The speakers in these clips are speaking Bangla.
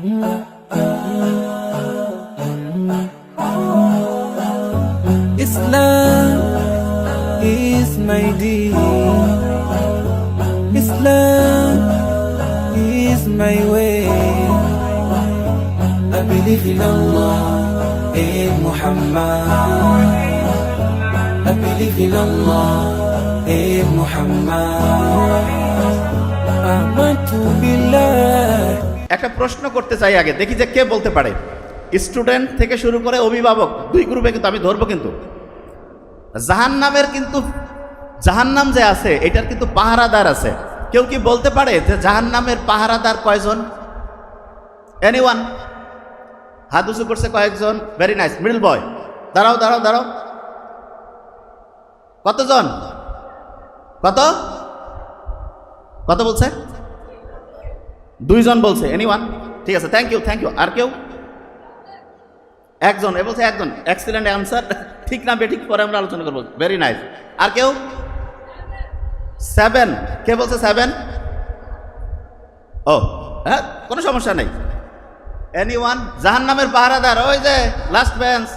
Islam is my deen. Islam is my way. I believe in Allah, in Muhammad. I believe in Allah, in Muhammad. Amantu billah. একটা প্রশ্ন করতে চাই আগে, দেখি যে কে বলতে পারে। স্টুডেন্ট থেকে শুরু করে অভিভাবক দুই গ্রুপে কিন্তু আমি ধরবো। কিন্তু জাহান্নামের কিন্তু জাহান্নাম যে আছে এটার কিন্তু পাহারাদার আছে। কেউ কি বলতে পারে যে জাহান্নামের পাহারাদার কয়জন? এনিওয়ান? হাত উঁচু করছে কয়েকজন। Very nice. মিডল বয়, দাঁড়াও দাঁড়াও দাঁড়াও। কতজন? কত কত বলছে? দুইজন বলছে। এনিওয়ান? ঠিক আছে, থ্যাংক ইউ থ্যাংক ইউ। আর কেউ? একজন। এ বলছে একজন। Excellent answer. ঠিক না বেঠিক পরে আমরা আলোচনা করবো। Very nice. আর কেউ? 7। কে বলছে 7? ও হ্যাঁ, কোনো সমস্যা নেই। এনিওয়ান? জাহান্নামের পাহারাদার ওই যে লাস্ট বেঞ্চ।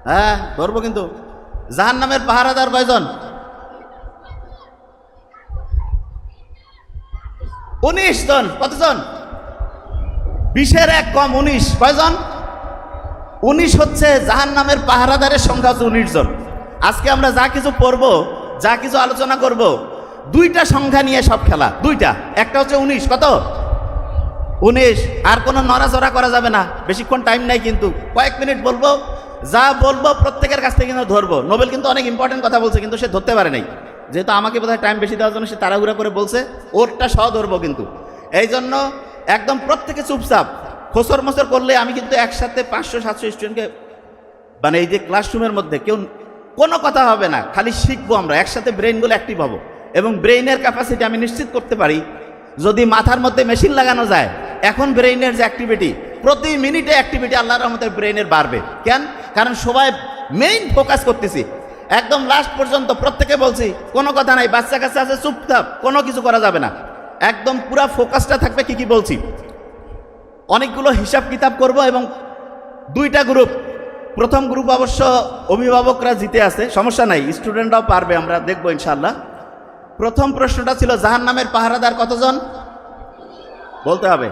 হ্যাঁ ধরবো কিন্তু। জাহান্নামের পাহারাদার কয়জন? 19 জন। কতজন? 20-এর 1 কম 19। কয়জন? 19 হচ্ছে জাহান্নামের পাহারাদারের সংখ্যা হচ্ছে 19 জন। আজকে আমরা যা কিছু পড়বো, যা কিছু আলোচনা করব, দুইটা সংখ্যা নিয়ে সব খেলা। দুইটা। একটা হচ্ছে 19। কত? 19। আর কোনো নড়াচড়া করা যাবে না। বেশিক্ষণ টাইম নাই কিন্তু, কয়েক মিনিট বলবো। যা বলবো প্রত্যেকের কাছ থেকে কিন্তু ধরবো। নোবেল কিন্তু অনেক ইম্পর্টেন্ট কথা বলছে, কিন্তু সে ধরতে পারে নাই। যেহেতু আমাকে বোধহয় টাইম বেশি দেওয়ার জন্য সে তাড়াহুড়া করে বলছে, ওরটা সহ ধরবো কিন্তু। এই জন্য একদম প্রত্যেকে চুপচাপ। খোসর মোসর করলে আমি কিন্তু একসাথে 500-700 স্টুডেন্টকে, মানে এই যে ক্লাসরুমের মধ্যে কেউ কোনো কথা হবে না, খালি শিখবো আমরা একসাথে। ব্রেইনগুলো অ্যাক্টিভ হবো এবং ব্রেইনের ক্যাপাসিটি আমি নিশ্চিত করতে পারি যদি মাথার মধ্যে মেশিন লাগানো যায়। এখন ব্রেইনের যে অ্যাক্টিভিটি, প্রতি মিনিটে অ্যাক্টিভিটি আল্লাহর রহমতে ব্রেইনের বাড়বে। কেন? কারণ সবাই মেইন ফোকাস করতেছি একদম লাস্ট পর্যন্ত। প্রত্যেকে বলছি কোনো কথা নাই, বাচ্চা কাচ্চা আছে চুপচাপ, কোনো কিছু করা যাবে না। একদম পুরা ফোকাসটা থাকবে কি কি বলছি। অনেকগুলো হিসাব কিতাব করব এবং দুইটা গ্রুপ। প্রথম গ্রুপ অবশ্য অভিভাবকরা জিতে আছে, সমস্যা নাই, স্টুডেন্টরাও পারবে, আমরা দেখবো ইনশাল্লাহ। প্রথম প্রশ্নটা ছিল জাহান্নামের পাহারাদার কতজন? বলতে হবে।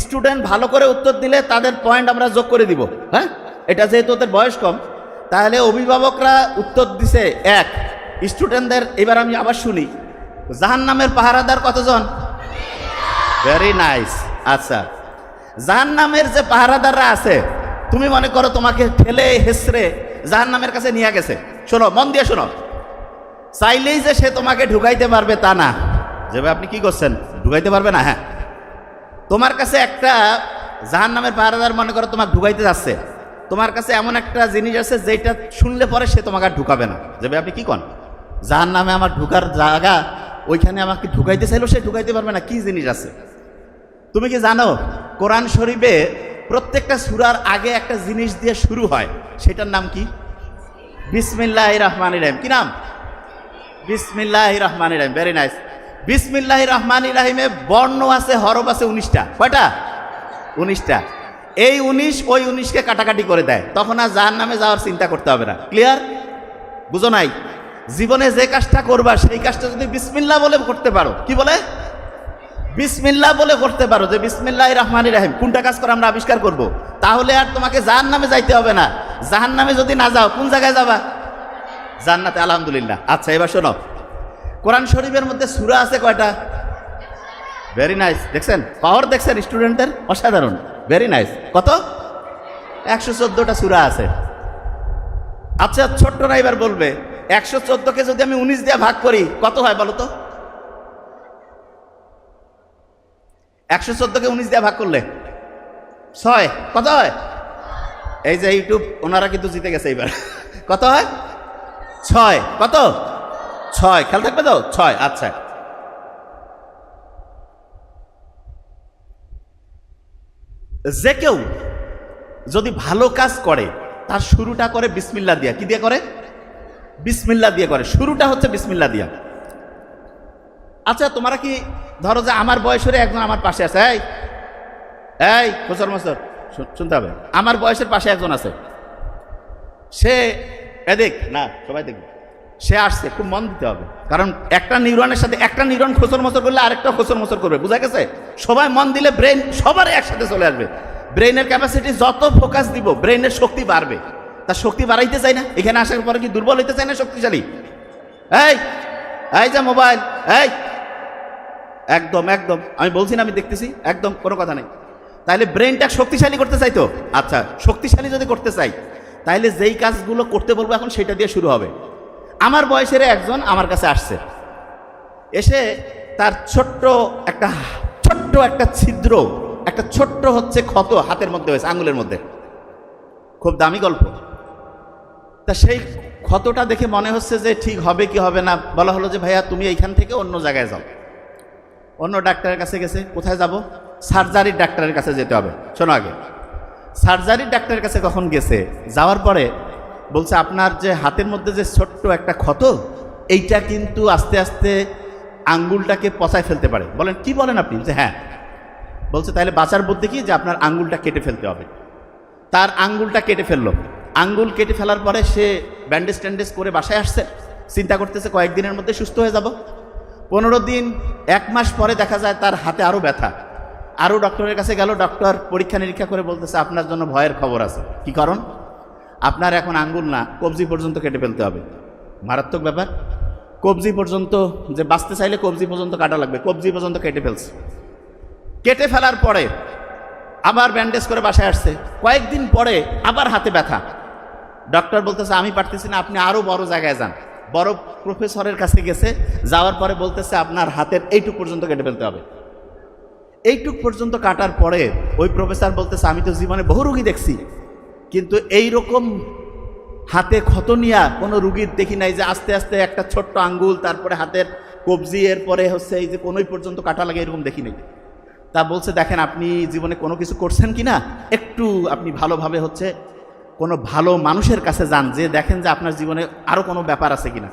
স্টুডেন্ট ভালো করে উত্তর দিলে তাদের পয়েন্ট আমরা যোগ করে দিব। হ্যাঁ, এটা যেহেতু ওদের বয়স কম, তাহলে অভিভাবকরা উত্তর দিছে 1। স্টুডেন্টদের এবার আমি আবার শুনি, জাহান্নামের পাহারাদার কতজন? Very nice. আচ্ছা, জাহান্নামের যে পাহারাদাররা আছে, তুমি মনে করো তোমাকে ঠেলে হেসড়ে জাহান্নামের কাছে নিয়ে গেছে। শোনো, মন দিয়ে শোনো। চাইলেই যে সে তোমাকে ঢুকাইতে পারবে তা না। যেভাবে আপনি কি করছেন, ঢুকাইতে পারবে না। হ্যাঁ, তোমার কাছে একটা জাহান্নামের পাহারাদার মনে করো তোমাকে ঢুকাইতে যাচ্ছে। তোমার কাছে এমন একটা জিনিস আছে যেটা শুনলে পরে সে তোমাকে আর ঢুকাবে না। যেভাবে আপনি কি কন, জাহান্নামে আমার ঢুকার জায়গা, ওইখানে আমাকে ঢুকাইতে চাইলেও সে ঢুকাইতে পারবে না। কি জিনিস আছে তুমি কি জানো? কোরআন শরীফে প্রত্যেকটা সূরার আগে একটা জিনিস দিয়ে শুরু হয়, সেটার নাম কি? বিসমিল্লাহির রহমানির রহিম। কি নাম? বিসমিল্লাহির রহমানির রহিম। Very nice. বিসমিল্লাহির রহমানির রহিমে বর্ণ আছে, হরফ আছে 19টা। কয়টা? 19টা। এই 19 ওই 19কে কাটাকাটি করে দেয়, তখন আর জাহান্নামে যাওয়ার চিন্তা করতে হবে না। ক্লিয়ার? বুঝো নাই? জীবনে যে কাজটা করবা সেই কাজটা যদি বিসমিল্লাহ বলে করতে পারো, কি বলে? বিসমিল্লাহ বলে করতে পারো, যে বিসমিল্লাহির রহমানির রহিম কোনটা কাজ করে আমরা আবিষ্কার করব, তাহলে আর তোমাকে জাহান্নামে যাইতে হবে না। জাহান্নামে যদি না যাও, কোন জায়গায় যাবা? জান্নাতে। আলহামদুলিল্লাহ। আচ্ছা, এবার শোনো, কোরআন শরীফের মধ্যে সূরা আছে কয়টা? Very nice. দেখছেন পাওয়ার? দেখছেন স্টুডেন্টদের? অসাধারণ। Very nice. কত? 114টা সূরা আছে। আচ্ছা, ছোট্টরা এবার বলবে 114কে যদি আমি 19 দিয়ে ভাগ করি কত হয় বলো তো? 114কে 19 দিয়ে ভাগ করলে 6। কত হয়? এই যে ইউটিউব ওনারা কিন্তু জিতে গেছে এবার। কত হয়? 6। কত? 6। খেয়াল থাকবে তো? 6। আচ্ছা, যে কেউ যদি ভালো কাজ করে তার শুরুটা করে বিসমিল্লাহ দিয়া। কি দিয়ে করে? বিসমিল্লাহ দিয়ে করে। শুরুটা হচ্ছে বিসমিল্লাহ দিয়া। আচ্ছা, তোমরা কি ধরো যে আমার বয়সের একজন আমার পাশে আছে, এই এই বছর বছর শুনতে হবে। আমার বয়সের পাশে একজন আছে, সে এদিক না, সবাই দেখবে, সে আসছে, খুব মন দিতে হবে, কারণ একটা নিউরনের সাথে একটা নিউরন খোঁচর মোচর করলে আরেকটা খোঁচর মোচর করবে, বুঝা গেছে? সবাই মন দিলে ব্রেন সবার একসাথে চলে আসবে। ব্রেনের ক্যাপাসিটি যত ফোকাস দিব ব্রেনের শক্তি বাড়বে। তার শক্তি বাড়াইতে চাই না, এখানে আসার পরে কি দুর্বল হইতে চাই না শক্তিশালী? এই এই যে মোবাইল, এই একদম একদম আমি বলছি না, আমি দেখতেছি, একদম কোনো কথা নেই। তাহলে ব্রেনটা শক্তিশালী করতে চাই তো, আচ্ছা শক্তিশালী যদি করতে চাই তাহলে যেই কাজগুলো করতে বলবো এখন সেটা দিয়ে শুরু হবে। আমার বয়সের একজন আমার কাছে আসছে, এসে তার ছোট্ট একটা ছিদ্র, একটা ছোট্ট হচ্ছে ক্ষত হাতের মধ্যে হয়েছে, আঙুলের মধ্যে, খুব দামি গল্প। তা সেই ক্ষতটা দেখে মনে হচ্ছে যে ঠিক হবে কি হবে না, বলা হলো যে ভাইয়া তুমি এইখান থেকে অন্য জায়গায় যাও। অন্য ডাক্তারের কাছে গেছে, কোথায় যাব? সার্জারির ডাক্তারের কাছে যেতে হবে। শোনো আগে, সার্জারির ডাক্তারের কাছে কখন গেছে, যাওয়ার পরে বলছে আপনার যে হাতের মধ্যে যে ছোট্ট একটা ক্ষত, এইটা কিন্তু আস্তে আস্তে আঙ্গুলটাকে পচায় ফেলতে পারে। বলেন কি বলেন আপনি? যে হ্যাঁ। বলছে তাহলে বাঁচার বুদ্ধি কি, যে আপনার আঙ্গুলটা কেটে ফেলতে হবে। তার আঙ্গুলটা কেটে ফেললো। আঙ্গুল কেটে ফেলার পরে সে ব্যান্ডেজ ট্যান্ডেজ করে বাসায় আসছে, চিন্তা করতেছে কয়েকদিনের মধ্যে সুস্থ হয়ে যাব। 15 দিন 1 মাস পরে দেখা যায় তার হাতে আরও ব্যথা। আরও ডক্টরের কাছে গেল, ডক্টর পরীক্ষা নিরীক্ষা করে বলতেছে আপনার জন্য ভয়ের খবর আছে। কি কারণ? আপনার এখন আঙ্গুল না, কবজি পর্যন্ত কেটে ফেলতে হবে। মারাত্মক ব্যাপার। কবজি পর্যন্ত, যে বাঁচতে চাইলে কবজি পর্যন্ত কাটা লাগবে, কবজি পর্যন্ত কেটে ফেলছে। কেটে ফেলার পরে আবার ব্যান্ডেজ করে বাসায় আসছে, কয়েকদিন পরে আবার হাতে ব্যথা। ডক্টর বলতেছে আমি পারতেছি না, আপনি আরও বড় জায়গায় যান। বড় প্রফেসরের কাছে গেছে, যাওয়ার পরে বলতেছে আপনার হাতের এইটুক পর্যন্ত কেটে ফেলতে হবে। এইটুক পর্যন্ত কাটার পরে ওই প্রফেসর বলতেছে আমি তো জীবনে বহু রুগী দেখছি, কিন্তু এই রকম হাতে ক্ষত নিয়ে কোনো রুগীর দেখি নাই, যে আস্তে আস্তে একটা ছোট্ট আঙ্গুল, তারপরে হাতের কবজি, এরপরে হচ্ছে এই যে কোনোই পর্যন্ত কাটা লাগে, এরকম দেখি নাই। তা বলছে দেখেন আপনি জীবনে কোনো কিছু করছেন কি না, একটু আপনি ভালোভাবে হচ্ছে কোনো ভালো মানুষের কাছে যান, যে দেখেন যে আপনার জীবনে আরও কোনো ব্যাপার আছে কিনা।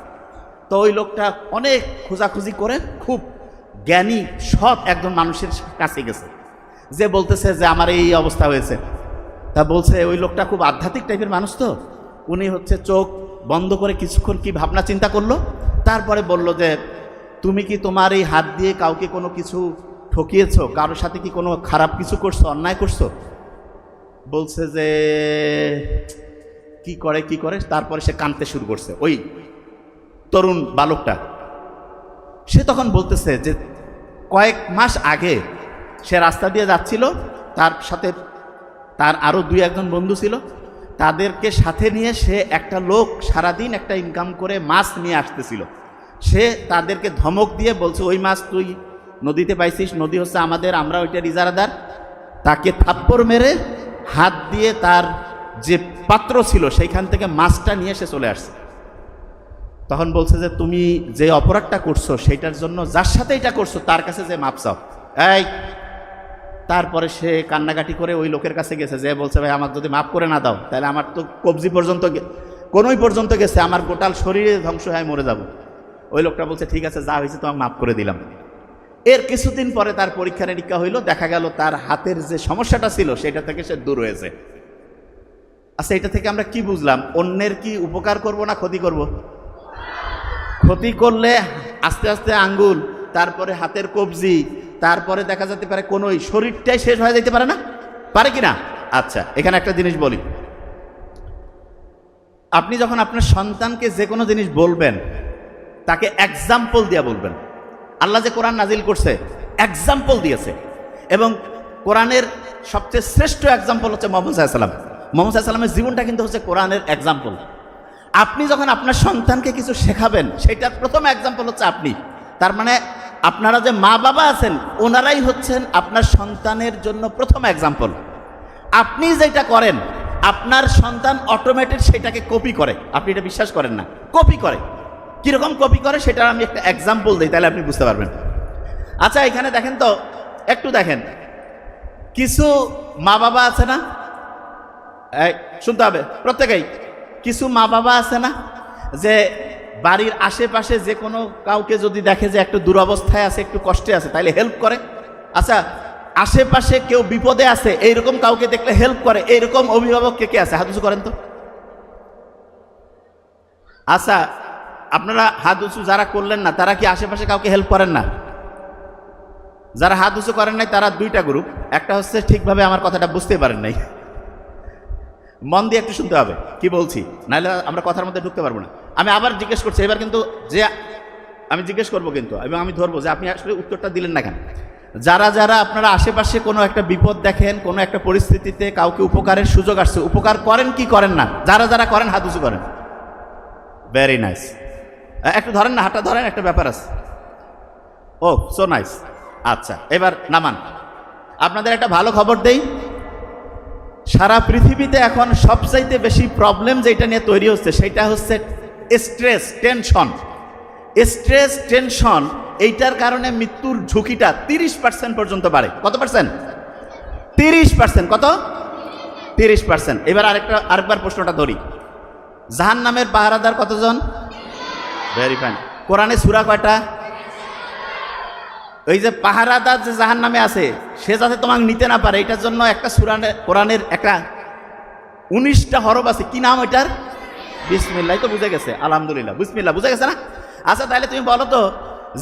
তো ওই লোকটা অনেক খোঁজাখুঁজি করে খুব জ্ঞানী সৎ একজন মানুষের কাছে গেছে, যে বলতেছে যে আমার এই অবস্থা হয়েছে। তা বলছে ওই লোকটা খুব আধ্যাত্মিক টাইপের মানুষ, তো উনি হচ্ছে চোখ বন্ধ করে কিছুক্ষণ কি ভাবনা চিন্তা করলো, তারপরে বলল যে তুমি কি তোমার এই হাত দিয়ে কাউকে কোনো কিছু ঠকিয়েছো, কারোর সাথে কি কোনো খারাপ কিছু করছো, অন্যায় করছো? বলছে যে কি করে, তারপরে সে কাঁদতে শুরু করছে। ওই তরুণ বালকটা, সে তখন বলতেছে যে কয়েক মাস আগে সে রাস্তা দিয়ে যাচ্ছিল, তার সাথে তার আরও 2-1 বন্ধু ছিল, তাদেরকে সাথে নিয়ে সে একটা লোক সারাদিন একটা ইনকাম করে মাছ নিয়ে আসতেছিল। সে তাদেরকে ধমক দিয়ে বলছে ওই মাছ তুই নদীতে পাইছিস, নদী হচ্ছে আমাদের, আমরা ওইটার ইজারাদার। তাকে থাপ্পড় মেরে হাত দিয়ে তার যে পাত্র ছিল সেইখান থেকে মাছটা নিয়ে সে চলে আসছে। তখন বলছে যে তুমি যে অপরাধটা করছো সেইটার জন্য যার সাথে এটা করছো তার কাছে যে মাপ চাও। এই তারপরে সে কান্নাকাটি করে ওই লোকের কাছে গেছে, যে বলছে ভাই আমাকে যদি মাফ করে না দাও তাহলে আমার তো কবজি পর্যন্ত কোনোই পর্যন্ত গেছে, আমার গোটাল শরীরে ধ্বংস হয়ে মরে যাব। ওই লোকটা বলছে ঠিক আছে যা হয়েছে তোমাকে মাফ করে দিলাম। এর কিছুদিন পরে তার পরীক্ষা নিরীক্ষা হইল, দেখা গেল তার হাতের যে সমস্যাটা ছিল সেটা থেকে সে দূর হয়েছে। আচ্ছা এটা থেকে আমরা কি বুঝলাম? অন্যের কি উপকার করব না ক্ষতি করব? ক্ষতি করলে আস্তে আস্তে আঙ্গুল, তারপরে হাতের কবজি, তারপরে দেখা যেতে পারে কোনোই শরীরটাই শেষ হয়ে যেতে পারে না, পারে কি না? আচ্ছা এখানে একটা জিনিস বলি, আপনি যখন আপনার সন্তানকে যে কোনো জিনিস বলবেন তাকে এক্সাম্পল দিয়ে বলবেন। আল্লাহ যে কোরআন নাজিল করছে এক্সাম্পল দিয়েছে, এবং কোরআনের সবচেয়ে শ্রেষ্ঠ এক্সাম্পল হচ্ছে মুহাম্মদ সাল্লাল্লাহু আলাইহি ওয়াসাল্লাম। মুহাম্মদ সাল্লাল্লাহু আলাইহি ওয়াসাল্লামের জীবনটা কিন্তু হচ্ছে কোরআনের এক্সাম্পল। আপনি যখন আপনার সন্তানকে কিছু শেখাবেন সেটার প্রথম এক্সাম্পল হচ্ছে আপনি। তার মানে আপনারা যে মা বাবা আছেন ওনারাই হচ্ছেন আপনার সন্তানের জন্য প্রথম এক্সাম্পল। আপনি যেটা করেন আপনার সন্তান অটোমেটিক সেটাকে কপি করে, আপনি এটা বিশ্বাস করেন না, কপি করে। কীরকম কপি করে সেটা আমি একটা এক্সাম্পল দিই, তাহলে আপনি বুঝতে পারবেন। আচ্ছা এখানে দেখেন তো, একটু দেখেন, কিছু মা বাবা আছে না, শুনতে হবে প্রত্যেকেই, কিছু মা বাবা আছে না যে বাড়ির আশেপাশে যে কোনো কাউকে যদি দেখে যে একটু দুরবস্থায় আছে, একটু কষ্টে আছে, তাইলে হেল্প করে। আচ্ছা আশেপাশে কেউ বিপদে আছে এইরকম কাউকে দেখলে হেল্প করে, এইরকম অভিভাবক কে কে আছে? হাত উঁচু করেন তো। আচ্ছা, আপনারা হাত উঁচু যারা করলেন না তারা কি আশেপাশে কাউকে হেল্প করেন না? যারা হাত উঁচু করেন নাই তারা দুইটা গ্রুপ। একটা হচ্ছে ঠিকভাবে আমার কথাটা বুঝতে পারেন নাই, মন দিয়ে একটু শুনতে হবে কি বলছি, নাহলে আমরা কথার মধ্যে ঢুকতে পারবো না। আমি আবার জিজ্ঞেস করছি, এবার কিন্তু যে আমি জিজ্ঞেস করবো কিন্তু, এবং আমি ধরবো যে আপনি আসলে উত্তরটা দিলেন না কেন। যারা যারা আপনারা আশেপাশে কোনো একটা বিপদ দেখেন, কোনো একটা পরিস্থিতিতে কাউকে উপকারের সুযোগ আসছে, উপকার করেন কি করেন না? যারা যারা করেন হাত উঁচু করেন। Very nice. একটু ধরেন না, হাতটা ধরেন, একটা ব্যাপার আছে। ও সো নাইস। আচ্ছা, এবার নামান। আপনাদের একটা ভালো খবর দেই, সারা পৃথিবীতে এখন সবচাইতে বেশি প্রবলেম যেটা নিয়ে তৈরি হচ্ছে সেটা হচ্ছে স্ট্রেস, টেনশন। স্ট্রেস, টেনশন, এইটার কারণে মৃত্যুর ঝুঁকিটা 30% পর্যন্ত বাড়ে। কত পার্সেন্ট? 30%। কত? 30%। এবার আরেকবার প্রশ্নটা ধরি, জাহান্নামের পাহারাদার কতজন? Very fine. কোরআনে সূরা কয়টা? ওই যে পাহারাদার যে জাহান্নামে আছে সে যাতে তোমাকে নিতে না পারে এটার জন্য একটা সূরা কোরআনের একটা 19টা হরফ আছে। কি নাম ওইটার? বিসমিল্লাহ। তো বুঝে গেছে, আলহামদুলিল্লাহ, বিসমিল্লাহ বুঝে গেছে না? আচ্ছা, তাহলে তুমি বলো তো,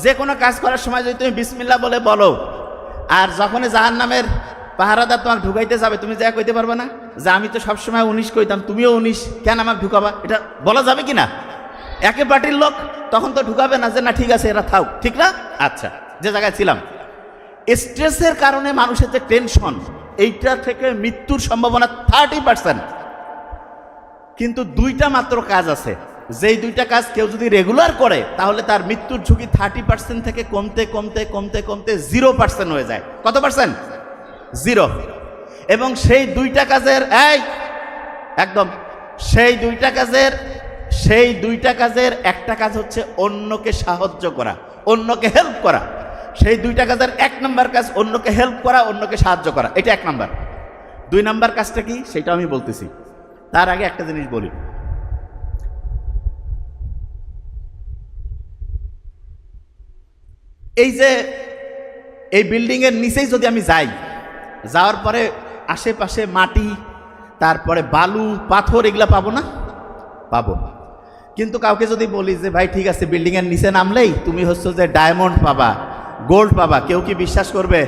যে কোনো কাজ করার সময় যদি তুমি বিসমিল্লাহ বলে বলো, আর যখনই জাহান্নামের পাহারাদার তোমাকে ঢুকাইতে যাবে তুমি যা কইতে পারবে না যে আমি তো সবসময় 19 কইতাম, তুমিও 19, কেন আমাকে ঢুকাবা? এটা বলা যাবে কি না? একে পার্টির লোক তখন তো ঢুকাবে না যে না ঠিক আছে এরা থাক, ঠিক না? আচ্ছা, যে জায়গায় ছিলাম, স্ট্রেসের কারণে মানুষের যে টেনশন, এইটা থেকে মৃত্যুর সম্ভাবনা 30%। কিন্তু দুইটা মাত্র কাজ আছে, যেই দুইটা কাজ কেউ যদি রেগুলার করে তাহলে তার মৃত্যুর ঝুঁকি 30% থেকে কমতে কমতে কমতে কমতে 0% হয়ে যায়। কত পার্সেন্ট? 0। এবং সেই দুইটা কাজের একদম সেই দুইটা কাজের একটা কাজ হচ্ছে অন্যকে সাহায্য করা, অন্যকে হেল্প করা। সেই দুইটা কাজের 1 নম্বর কাজ অন্যকে হেল্প করা, অন্যকে সাহায্য করা, এটা 1 নম্বর। 2 নম্বর কাজটা কি সেটা আমি বলতেছি, তার আগে একটা জিনিস বলি। এই যে এই বিল্ডিংয়ের নিচেই যদি আমি যাই, যাওয়ার পরে আশেপাশে মাটি, তারপরে বালু, পাথর, এগুলা পাবো না? পাবো। কিন্তু কাউকে যদি বলি যে ভাই ঠিক আছে বিল্ডিংয়ের নিচে নামলেই তুমি হচ্ছে যে ডায়মন্ড পাবা, গোল্ড পাবা, কেউ কি বিশ্বাস করবে?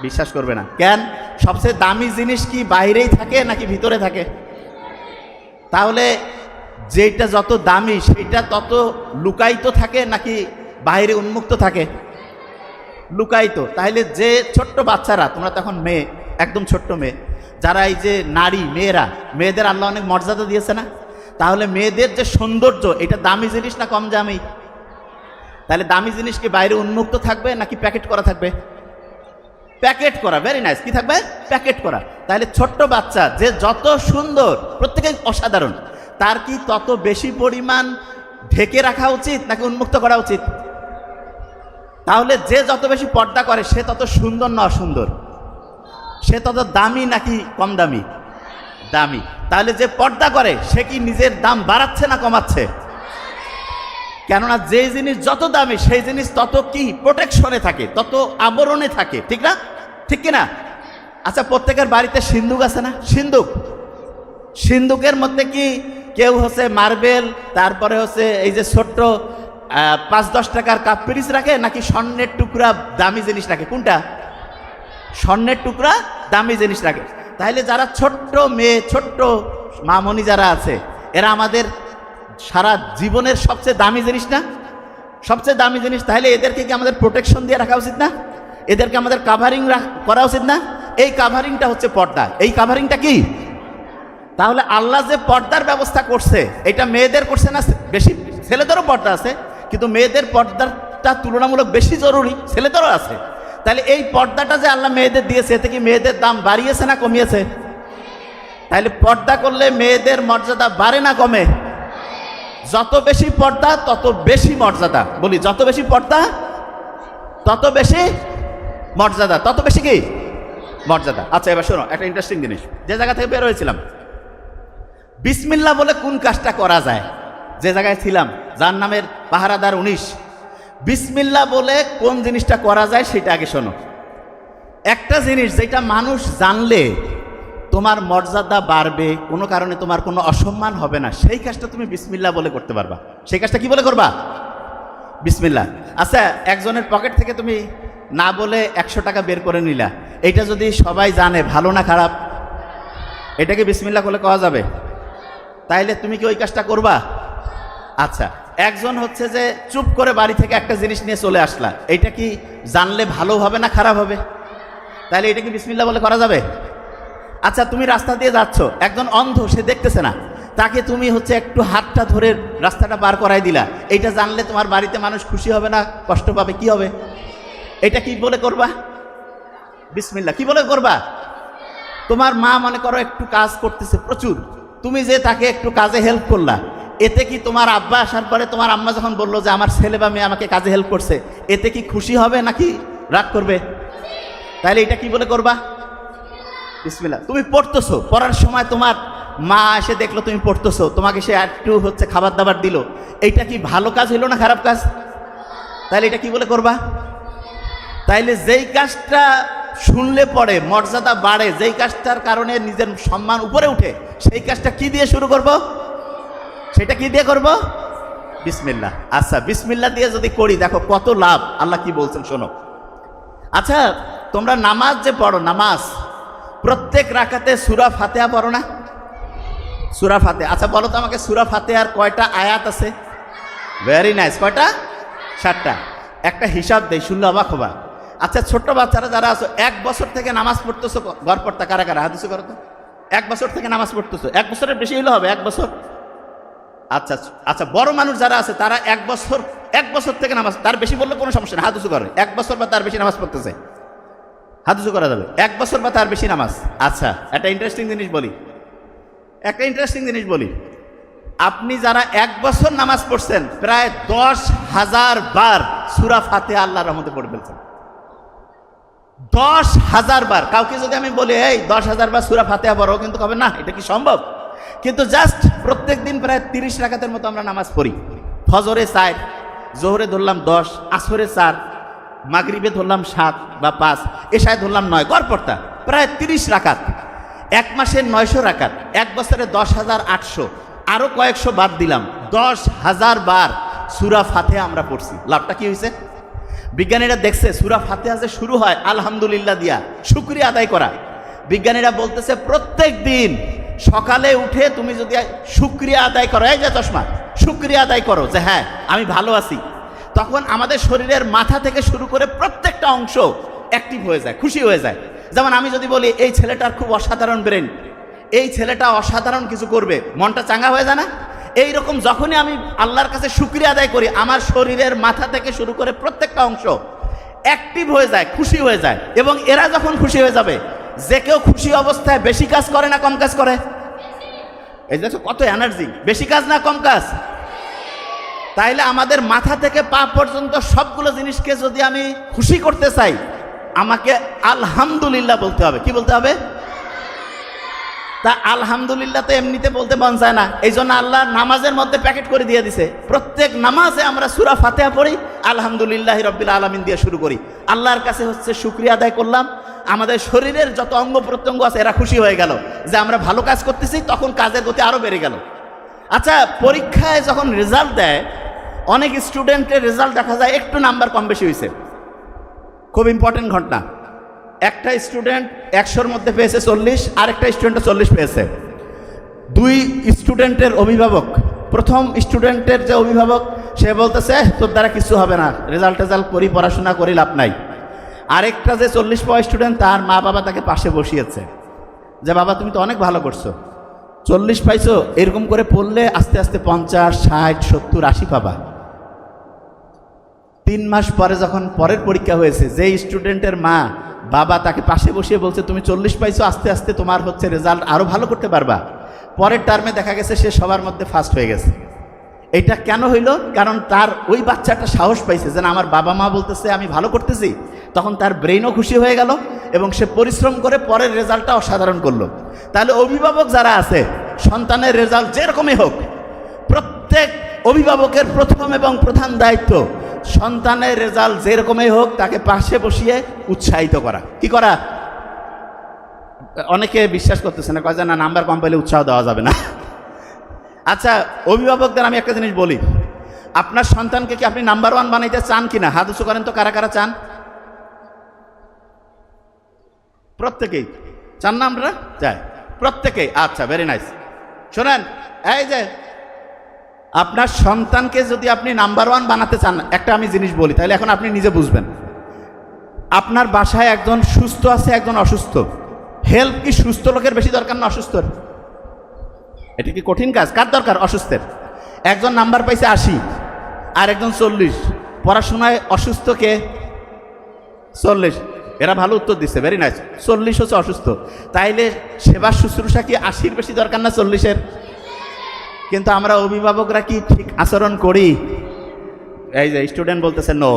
বিশ্বাস করবে না। কেন? সবচেয়ে দামি জিনিস কি বাইরেই থাকে নাকি ভিতরে থাকে? তাহলে যেটা যত দামি সেটা তত লুকায়িত থাকে নাকি বাইরে উন্মুক্ত থাকে? লুকায়িত। তাহলে যে ছোট্ট বাচ্চারা, তোমরা তখন মেয়ে, একদম ছোট্ট মেয়ে, যারা এই যে নারী, মেয়েদের আল্লাহ অনেক মর্যাদা দিয়েছে না? তাহলে মেয়েদের যে সৌন্দর্য, এটা দামি জিনিস না কম দামি? তাহলে দামি জিনিস কি বাইরে উন্মুক্ত থাকবে নাকি প্যাকেট করা থাকবে? প্যাকেট করা। Very nice. কি থাকবে? প্যাকেট করা। তাহলে ছোট্ট বাচ্চা যে যত সুন্দর, প্রত্যেকেই অসাধারণ, তার কি তত বেশি পরিমাণ ঢেকে রাখা উচিত নাকি উন্মুক্ত করা উচিত? তাহলে যে যত বেশি পর্দা করে সে তত সুন্দর না অসুন্দর? সে তত দামি নাকি কম দামি? দামি। তাহলে যে পর্দা করে সে কি নিজের দাম বাড়াচ্ছে না কমাচ্ছে? কেননা যে জিনিস যত দামি সেই জিনিস তত কি প্রোটেকশনে থাকে, তত আবরণে থাকে, ঠিক না? ঠিক কিনা? আচ্ছা, প্রত্যেকের বাড়িতে সিন্দুক আছে না? সিন্দুকের মধ্যে কি কেউ হচ্ছে মার্বেল, তারপরে হচ্ছে এই যে ছোট্ট 5-10 টাকার কাপ পিরিচ রাখে নাকি স্বর্ণের টুকরা দামি জিনিস রাখে? কোনটা? স্বর্ণের টুকরা দামি জিনিস রাখে। তাহলে যারা ছোট্ট মেয়ে, ছোট্ট মামনি যারা আছে, এরা আমাদের সারা জীবনের সবচেয়ে দামি জিনিস না? সবচেয়ে দামি জিনিস। তাহলে এদেরকে কি আমাদের প্রোটেকশন দিয়ে রাখা উচিত না? এদেরকে আমাদের কাভারিং করা উচিত না? এই কাভারিংটা হচ্ছে পর্দা। এই কাভারিংটা কি? তাহলে আল্লাহ যে পর্দার ব্যবস্থা করছে এটা মেয়েদের করছে না? বেশি ছেলেদেরও পর্দা আছে, কিন্তু মেয়েদের পর্দাটা তুলনামূলক বেশি জরুরি, ছেলেদেরও আছে। তাহলে এই পর্দাটা যে আল্লাহ মেয়েদের দিয়েছে, এতে কি মেয়েদের দাম বাড়িয়েছে না কমিয়েছে? তাহলে পর্দা করলে মেয়েদের মর্যাদা বাড়ে না কমে? যত বেশি পর্দা তত বেশি মর্যাদা। বলি, যত বেশি পর্দা তত বেশি মর্যাদা, তত বেশি কি মর্যাদা। আচ্ছা, এবার শোনো একটা ইন্টারেস্টিং জিনিস। যে জায়গা থেকে বের হয়েছিলাম, বিসমিল্লাহ বলে কোন কাজটা করা যায়? যে জায়গায় ছিলাম, জাহান্নামের পাহারাদার 19, বিসমিল্লাহ বলে কোন জিনিসটা করা যায় সেটা আগে শোনো। একটা জিনিস যেটা মানুষ জানলে তোমার মর্যাদা বাড়বে, কোনো কারণে তোমার কোনো অসম্মান হবে না, সেই কাজটা তুমি বিসমিল্লাহ বলে করতে পারবা। সেই কাজটা কি বলে করবা? বিসমিল্লাহ। আচ্ছা, একজনের পকেট থেকে তুমি না বলে 100 টাকা বের করে নিলা, এটা যদি সবাই জানে, ভালো না খারাপ? এটাকে বিসমিল্লাহ বলে কওয়া যাবে? তাইলে তুমি কি ওই কাজটা করবা? আচ্ছা, একজন হচ্ছে যে চুপ করে বাড়ি থেকে একটা জিনিস নিয়ে চলে আসলা, এটা কি জানলে ভালো হবে না খারাপ হবে? তাইলে এটা কি বিসমিল্লাহ বলে করা যাবে? আচ্ছা, তুমি রাস্তা দিয়ে যাচ্ছ, একজন অন্ধ, সে দেখতেছে না, তাকে তুমি হচ্ছে একটু হাতটা ধরে রাস্তাটা পার করাই দিলা, এইটা জানলে তোমার বাড়িতে মানুষ খুশি হবে না কষ্ট পাবে? কি হবে? এটা কি বলে করবা? বিসমিল্লাহ। কি বলে করবা? তোমার মা মনে করো একটু কাজ করতেছে প্রচুর, তুমি যে তাকে একটু কাজে হেল্প করলা, এতে কি তোমার আব্বা আসার পরে তোমার আম্মা যখন বললো যে আমার ছেলে বা মেয়ে আমাকে কাজে হেল্প করছে, এতে কি খুশি হবে নাকি রাগ করবে? তাহলে এটা কি বলে করবা? বিসমিল্লাহ। তুমি পড়তেছো, পড়ার সময় তোমার মা এসে দেখলো তুমি পড়তেছো, তোমাকে সে একটু হচ্ছে খাবার দাবার দিল, এইটা কি ভালো কাজ হইল না খারাপ কাজ? তাহলে এটা কি বলে করবা? তাইলে যেই কাজটা শুনলে পরে মর্যাদা বাড়ে, যেই কাজটার কারণে নিজের সম্মান উপরে উঠে, সেই কাজটা কি দিয়ে শুরু করব? সেটা কি দিয়ে করব? বিসমিল্লাহ। আচ্ছা, বিসমিল্লাহ দিয়ে যদি করি, দেখো কত লাভ, আল্লাহ কি বলছেন শোনো। আচ্ছা, তোমরা নামাজ যে পড়ো, নামাজ প্রত্যেক রাকাতে সূরা ফাতিহা পড়ো না? সূরা ফাতিহা। আচ্ছা বলো তো আমাকে, সূরা ফাতিহার কয়টা আয়াত আছে? Very nice. কয়টা? 7টা। একটা হিসাব দেই, শুনলে অবাক হবা। আচ্ছা, ছোট্ট বাচ্চারা যারা আছো, 1 বছর থেকে নামাজ পড়তেছো, গড়পড়তা কারা কারা হাদিসে করো তো? 1 বছর থেকে নামাজ পড়তেছো, 1 বছরের বেশি হলে হবে 1 বছর। আচ্ছা আচ্ছা, বড় মানুষ যারা আছে তারা 1 বছর থেকে নামাজ, তার বেশি বললে কোনো সমস্যা নেই, হাদিসে করে 1 বছর বা তার বেশি নামাজ পড়তেছে, হাদিসে করা যাবে 1 বছর বা তার বেশি নামাজ। আচ্ছা, একটা ইন্টারেস্টিং জিনিস বলি, আপনি যারা 1 বছর নামাজ পড়ছেন, প্রায় 10,000 বার সূরা ফাতিহা আল্লাহর রহমতে পড়ে ফেলছেন। 10,000 বার। কাউকে যদি আমি বলি এই 10,000 বার সূরা ফাতিহা পড়ো, কিন্তু কবে না, এটা কি সম্ভব? কিন্তু জাস্ট প্রত্যেক দিন প্রায় 30 রাকাতের মতো আমরা নামাজ পড়ি। ফজরে 4, জোহরে ধরলাম 10, আসরে 4, মাগরিবে ধরলাম 7 বা 5, এশায় ধরলাম 9, গড়পড়তা প্রায় 30 রাকাত। 1 মাসে 900 রাকাত, 1 বছরে 10,800, আরো কয়েকশো বাদ দিলাম, 10,000 বার সূরা ফাতিহা আমরা পড়ছি। লাভটা কি হয়েছে? বিজ্ঞানীরা দেখছে সূরা ফাতিহা যে শুরু হয় আলহামদুলিল্লাহ দিয়া, শুকরিয়া আদায় করা। বিজ্ঞানীরা বলতেছে প্রত্যেক দিন সকালে উঠে তুমি যদি শুকরিয়া আদায় করো, এই যে চশমা, শুকরিয়া আদায় করো যে হ্যাঁ আমি ভালো আছি, তখন আমাদের শরীরের মাথা থেকে শুরু করে প্রত্যেকটা অংশ অ্যাক্টিভ হয়ে যায়, খুশি হয়ে যায়। যেমন আমি যদি বলি এই ছেলেটার খুব অসাধারণ ব্রেন, এই ছেলেটা অসাধারণ কিছু করবে, মনটা চাঙ্গা হয়ে যায় না? এইরকম যখনই আমি আল্লাহর কাছে শুকরিয়া আদায় করি, আমার শরীরের মাথা থেকে শুরু করে প্রত্যেকটা অংশ অ্যাক্টিভ হয়ে যায়, খুশি হয়ে যায়। এবং এরা যখন খুশি হয়ে যাবে, যে কেউ খুশি অবস্থায় বেশি কাজ করে না কম কাজ করে? এই দেখো কত এনার্জি, বেশি কাজ না কম কাজ? তাইলে আমাদের মাথা থেকে পা পর্যন্ত সবগুলো জিনিসকে যদি আমি খুশি করতে চাই, আমাকে আলহামদুলিল্লাহ বলতে হবে। কি বলতে হবে? তা আলহামদুলিল্লাহ তো এমনিতে বলতে মন চায় না, এই জন্য আল্লাহ নামাজের মধ্যে প্যাকেট করে দিয়ে দিছে। প্রত্যেক নামাজে আমরা সূরা ফাতিহা পড়ি, আলহামদুলিল্লাহি রাব্বিল আলামিন দিয়ে শুরু করি। আল্লাহর কাছে হচ্ছে শুকরিয়া আদায় করলাম, আমাদের শরীরের যত অঙ্গ প্রত্যঙ্গ আছে এরা খুশি হয়ে গেল যে আমরা ভালো কাজ করতেছি, তখন কাজের গতি আরও বেড়ে গেল। আচ্ছা, পরীক্ষায় যখন রেজাল্ট দেয়, অনেক স্টুডেন্টের রেজাল্ট দেখা যায় একটু নাম্বার কম বেশি হয়েছে। খুব ইম্পর্টেন্ট ঘটনা, একটা স্টুডেন্ট 100-র মধ্যে পেয়েছে 40, আর একটা স্টুডেন্ট 40 পেয়েছে। 2 স্টুডেন্টের অভিভাবক, প্রথম স্টুডেন্টের যে অভিভাবক সে বলতেছে তোর দ্বারা কিছু হবে না, রেজাল্ট করি, পড়াশোনা করি, লাভ নাই। আরেকটা যে 40 পাওয়া স্টুডেন্ট, তার মা বাবা তাকে পাশে বসিয়েছে যে বাবা তুমি তো অনেক ভালো করছো, 40 পাইছো, এরকম করে পড়লে আস্তে আস্তে 50, 60, 70, 80 পাবা। 3 মাস পরে যখন পরের পরীক্ষা হয়েছে, যে স্টুডেন্টের মা বাবা তাকে পাশে বসিয়ে বলছে তুমি 40 পাইছো, আস্তে আস্তে তোমার হচ্ছে রেজাল্ট আরো ভালো করতে পারবা, পরের টার্মে দেখা গেছে সে সবার মধ্যে ফার্স্ট হয়ে গেছে। এটা কেন হইল? কারণ তার ওই বাচ্চাটা সাহস পাইছে যে না, আমার বাবা মা বলতেছে আমি ভালো করতেছি, তখন তার ব্রেইনও খুশি হয়ে গেল এবং সে পরিশ্রম করে পরের রেজাল্টটা অসাধারণ করলো। তাহলে অভিভাবক যারা আছে, সন্তানের রেজাল্ট যেরকমই হোক, প্রত্যেক অভিভাবকের প্রথম এবং প্রধান দায়িত্ব সন্তানের রেজাল্ট যেরকমই হোক তাকে পাশে বসিয়ে উৎসাহিত করা। কি করা? অনেকে বিশ্বাস করতেছে না, কয় যে না নাম্বার কম পেলে উৎসাহ দেওয়া যাবে না। আচ্ছা, অভিভাবকদের আমি একটা জিনিস বলি, আপনার সন্তানকে কি আপনি নাম্বার 1 বানাইতে চান কিনা? হাত উঁচু করেন তো, কারা কারা চান? প্রত্যেকেই চান না? আমরা চাই প্রত্যেকেই। আচ্ছা, ভেরি নাইস। শোনেন, এই যে আপনার সন্তানকে যদি আপনি নাম্বার 1 বানাতে চান, একটা আমি জিনিস বলি, তাহলে এখন আপনি নিজে বুঝবেন। আপনার বাসায় একজন সুস্থ আছে, একজন অসুস্থ। হেল্প কি সুস্থ লোকের বেশি দরকার না অসুস্থর? এটা কি কঠিন কাজ? কার দরকার? অসুস্থের। একজন নাম্বার পাইছে 80 আর একজন 40, পড়াশোনায় অসুস্থকে 40। এরা ভালো উত্তর দিচ্ছে, ভেরি নাইস। 40 হচ্ছে অসুস্থ, তাইলে সেবা শুশ্রূষা কি 80-র বেশি দরকার না 40-এর? কিন্তু আমরা অভিভাবকরা কি ঠিক আচরণ করি? এই যে স্টুডেন্ট বলতেছে নো,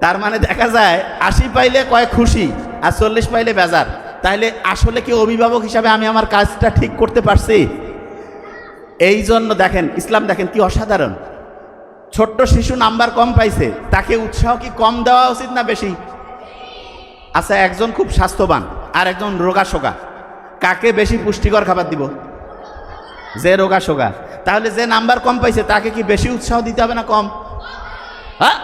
তার মানে দেখা যায় 80 পাইলে কয় খুশি আর 40 পাইলে বেজার। তাইলে আসলে কি অভিভাবক হিসাবে আমি আমার কাজটা ঠিক করতে পারছি? এই জন্য দেখেন, ইসলাম দেখেন কি অসাধারণ। ছোট্ট শিশু নাম্বার কম পাইছে, তাকে উৎসাহ কি কম দেওয়া উচিত না বেশি? আচ্ছা, একজন খুব স্বাস্থ্যবান আর একজন রোগাশোকা, কাকে বেশি পুষ্টিকর খাবার দিব? যে রোগাশোকা। তাহলে যে নাম্বার কম পাইছে তাকে কি বেশি উৎসাহ দিতে হবে না কম? হ্যাঁ,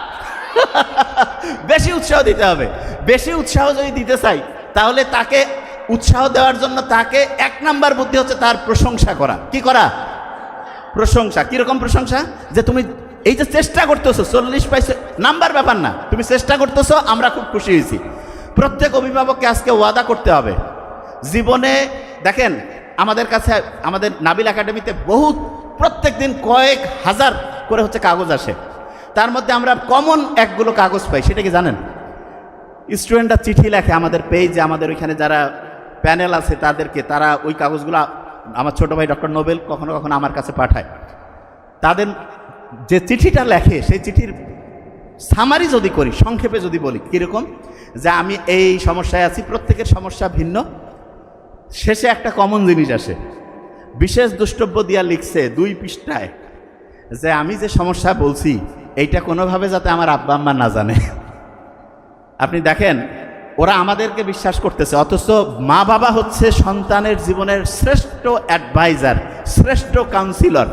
বেশি উৎসাহ দিতে হবে। বেশি উৎসাহ যদি দিতে চাই, তাহলে তাকে উৎসাহ দেওয়ার জন্য তাকে 1 নাম্বার বুদ্ধি হচ্ছে তার প্রশংসা করা। কি করা? প্রশংসা। কিরকম প্রশংসা? যে তুমি এই যে চেষ্টা করতেছো, 40 পাইছো, নাম্বার ব্যাপার না, তুমি চেষ্টা করতেছো, আমরা খুব খুশি হয়েছি। প্রত্যেক অভিভাবককে আজকে ওয়াদা করতে হবে জীবনে। দেখেন, আমাদের কাছে, আমাদের নাবিল একাডেমিতে বহুত প্রত্যেক দিন কয়েক হাজার করে হচ্ছে কাগজ আসে। তার মধ্যে আমরা কমন একগুলো কাগজ পাই, সেটা কি জানেন? স্টুডেন্টরা চিঠি লেখে আমাদের পেজে, আমাদের ওইখানে যারা প্যানেল আছে তাদেরকে, তারা ওই কাগজগুলো আমার ছোট ভাই ডক্টর নোবেল কখনো কখনো আমার কাছে পাঠায়। তাদের যে চিঠিটা লেখে, সেই চিঠির সামারি যদি করি, সংক্ষেপে যদি বলি, কীরকম যে আমি এই সমস্যায় আছি, প্রত্যেকের সমস্যা ভিন্ন, শেষে একটা কমন জিনিস আসে। বিশেষ দ্রষ্টব্য দিয়া লিখছে 2 পৃষ্ঠায় যে আমি যে সমস্যা বলছি এইটা কোনোভাবে যাতে আমার আব্বা আম্মা না জানে। আপনি দেখেন, ওরা আমাদেরকে বিশ্বাস করতেছে, অথচ মা বাবা হচ্ছে সন্তানের জীবনের শ্রেষ্ঠ অ্যাডভাইজার, শ্রেষ্ঠ কাউন্সিলর।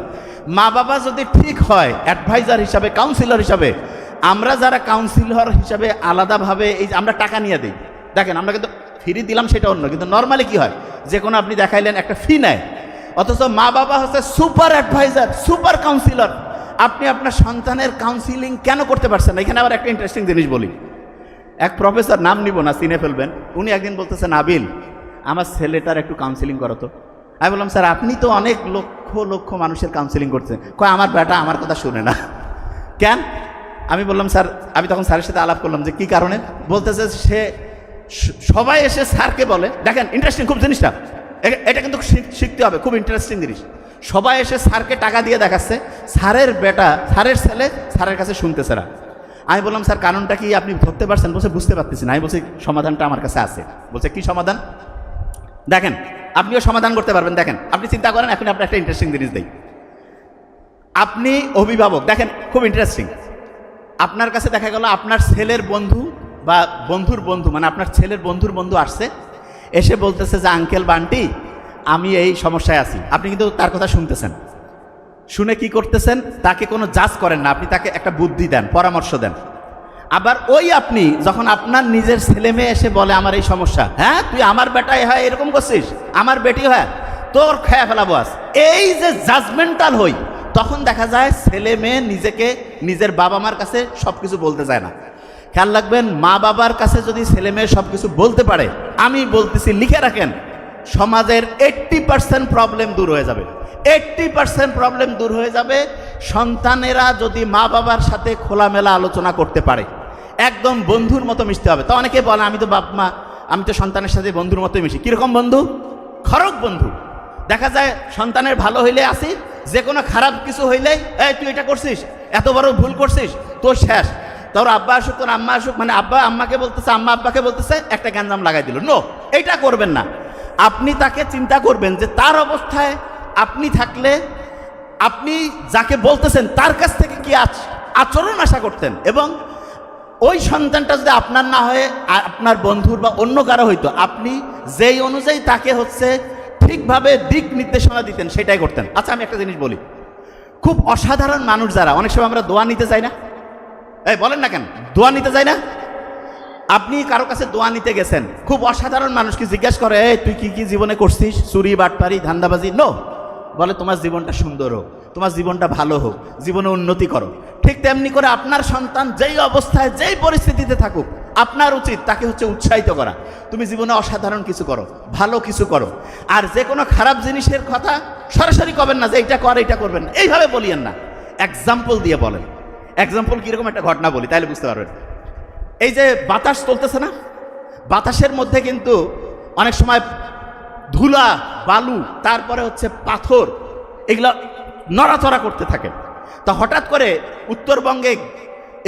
মা বাবা যদি ঠিক হয় অ্যাডভাইজার হিসাবে, কাউন্সিলর হিসাবে, আমরা যারা কাউন্সিলর হিসাবে আলাদাভাবে এই যে আমরা টাকা নিয়ে দিই, দেখেন আমরা কিন্তু ফ্রি দিলাম সেটা অন্য, কিন্তু নর্মালি কি হয়, যে কোনো আপনি দেখাইলেন একটা ফি নেয়, অথচ মা বাবা হচ্ছে সুপার অ্যাডভাইজার, সুপার কাউন্সিলর। আপনি আপনার সন্তানের কাউন্সিলিং কেন করতে পারছেন না? এখানে আবার একটা ইন্টারেস্টিং জিনিস বলি। এক প্রফেসর, নাম নিব না, চিনে ফেলবেন, উনি একদিন বলতেছে, নাবিল আমার ছেলেটার একটু কাউন্সিলিং করো তো। আমি বললাম, স্যার আপনি তো অনেক লক্ষ লক্ষ মানুষের কাউন্সিলিং করছেন। কয় আমার বেটা আমার কথা শুনে না। কেন? আমি বললাম, স্যার, আমি তখন স্যারের সাথে আলাপ করলাম যে কি কারণে। বলতেছে সে সবাই এসে স্যারকে বলে, দেখেন ইন্টারেস্টিং খুব জিনিসটা, এটা কিন্তু শিখতে হবে, খুব ইন্টারেস্টিং জিনিস। সবাই এসে স্যারকে টাকা দিয়ে দেখাচ্ছে, স্যারের বেটা, স্যারের ছেলে স্যারের কাছে শুনতেছে না। আমি বললাম, স্যার কারণটা কি আপনি ধরতে পারছেন? বলছে বুঝতে পারতেছি না। আমি বলছি সমাধানটা আমার কাছে আছে। বলছে কি সমাধান? দেখেন, আপনিও সমাধান করতে পারবেন। দেখেন, আপনি চিন্তা করেন, এখন আপনি একটা ইন্টারেস্টিং জিনিস দেই। আপনি অভিভাবক, দেখেন খুব ইন্টারেস্টিং। আপনার কাছে দেখা গেল আপনার ছেলের বন্ধু বা বন্ধুর বন্ধু, মানে আপনার ছেলের বন্ধুর বন্ধু আসছে, এসে বলতেছে যে আঙ্কেল বান্টি আমি এই সমস্যায় আছি। আপনি কিন্তু তার কথা শুনতেছেন, শুনে কি করতেছেন? তাকে কোনো জাজ করেন না, আপনি তাকে একটা বুদ্ধি দেন, পরামর্শ দেন। আবার ওই আপনি যখন আপনার নিজের ছেলে মেয়ে এসে বলে আমার এই সমস্যা, হ্যাঁ তুই আমার বেটাই হয় এরকম করছিস, আমার বেটি হয়, তোর খেয়া ফেলাবো আজ, এই যে জাজমেন্টাল হই, তখন দেখা যায় ছেলে মেয়ে নিজেকে নিজের বাবা মার কাছে সব কিছু বলতে যায় না। খেয়াল রাখবেন, মা বাবার কাছে যদি ছেলে মেয়ে সব কিছু বলতে পারে, আমি বলতেছি লিখে রাখেন, সমাজের 80% প্রবলেম দূর হয়ে যাবে। 80% প্রবলেম দূর হয়ে যাবে সন্তানেরা যদি মা বাবার সাথে খোলামেলা আলোচনা করতে পারে, একদম বন্ধুর মতো মিশতে হবে। তো অনেকে বলে আমি তো বাপ মা, আমি তো সন্তানের সাথে বন্ধুর মতোই মিশি। কীরকম বন্ধু? খরক বন্ধু। দেখা যায় সন্তানের ভালো হইলে আসি, যে কোনো খারাপ কিছু হইলেই এই তুই এটা করছিস, এত বড় ভুল করছিস, তোর শেষ। তোর আব্বা আসুক, তোর আম্মা আসুক, মানে আব্বা আম্মাকে বলতেছে, আম্মা আব্বাকে বলতেছে, একটা গ্যাঞ্জাম লাগাই দিল। নো, এইটা করবেন না। আপনি তাকে চিন্তা করবেন যে তার অবস্থায় আপনি থাকলে আপনি যাকে বলতেছেন তার কাছ থেকে কি আচরণ আশা করতেন, এবং ওই সন্তানটা যদি আপনার না হয়ে আপনার বন্ধুর বা অন্য কারো হইতো, আপনি যেই অনুযায়ী তাকে হচ্ছে ঠিকভাবে দিক নির্দেশনা দিতেন সেটাই করতেন। আচ্ছা আমি একটা জিনিস বলি, খুব অসাধারণ মানুষ যারা, অনেক সময় আমরা দোয়া নিতে চাই না, এই বলেন না কেন দোয়া নিতে চাই না? আপনি কারো কাছে দোয়া নিতে গেছেন, খুব অসাধারণ মানুষকে জিজ্ঞেস করে, এই তুই কি কি জীবনে করছিস, চুরি বাটপারি ধান্দাবাজি? নো, বলে তোমার জীবনটা সুন্দর হোক, তোমার জীবনটা ভালো হোক, জীবনে উন্নতি করো। ঠিক তেমনি করে আপনার সন্তান যেই অবস্থায় যেই পরিস্থিতিতে থাকুক, আপনার উচিত তাকে হচ্ছে উৎসাহিত করা, তুমি জীবনে অসাধারণ কিছু করো, ভালো কিছু করো। আর যে কোনো খারাপ জিনিসের কথা সরাসরি করবেন না যে এইটা কর এইটা করবেন না, এইভাবে বলিয়েন না, এক্সাম্পল দিয়ে বলেন। এক্সাম্পল কীরকম, একটা ঘটনা বলি তাহলে বুঝতে পারবেন। এই যে বাতাস চলতেছে না, বাতাসের মধ্যে কিন্তু অনেক সময় ধুলা, বালু, তারপরে হচ্ছে পাথর, এগুলো নড়াচড়া করতে থাকে। তো হঠাৎ করে উত্তরবঙ্গে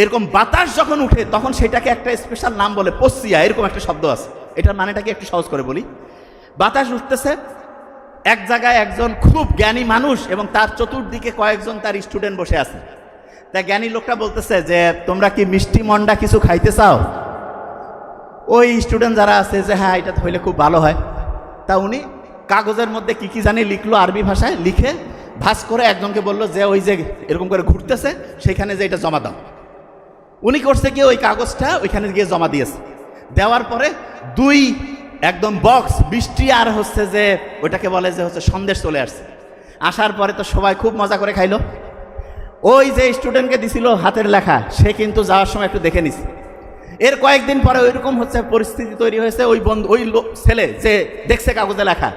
এরকম বাতাস যখন উঠে তখন সেটাকে একটা স্পেশাল নাম বলে, পসিয়া, এরকম একটা শব্দ আছে। এটার মানেটাকে একটু সহজ করে বলি। বাতাস উঠতেছে, এক জায়গায় একজন খুব জ্ঞানী মানুষ এবং তার চতুর্দিকে কয়েকজন তার স্টুডেন্ট বসে আছে। তা জ্ঞানী লোকটা বলতেছে যে তোমরা কি মিষ্টি মন্ডা কিছু খাইতে চাও? ওই স্টুডেন্ট যারা আছে যে হ্যাঁ এটা হইলে খুব ভালো হয়। তা উনি কাগজের মধ্যে কি কি জানি লিখলো, আরবি ভাষায় লিখে ভাঁজ করে একজনকে বললো যে ওই যে এরকম করে ঘুরতেছে সেখানে যে এটা জমা দাও। উনি করছে কি, ওই কাগজটা ওইখানে গিয়ে জমা দিয়েছে। দেওয়ার পরে দুই একদম বক্স মিষ্টি আর হচ্ছে যে ওইটাকে বলে যে হচ্ছে সন্দেশ চলে আসছে। আসার পরে তো সবাই খুব মজা করে খাইলো। ওই যে স্টুডেন্টকে দিছিল হাতের লেখা, সে কিন্তু যাওয়ার সময় একটু দেখে নিছে। এর কয়েকদিন পরে ওইরকম হচ্ছে পরিস্থিতি তৈরি হয়েছে, ওই বন্ধু ওই ছেলে যে দেখছে কাগজে লেখা,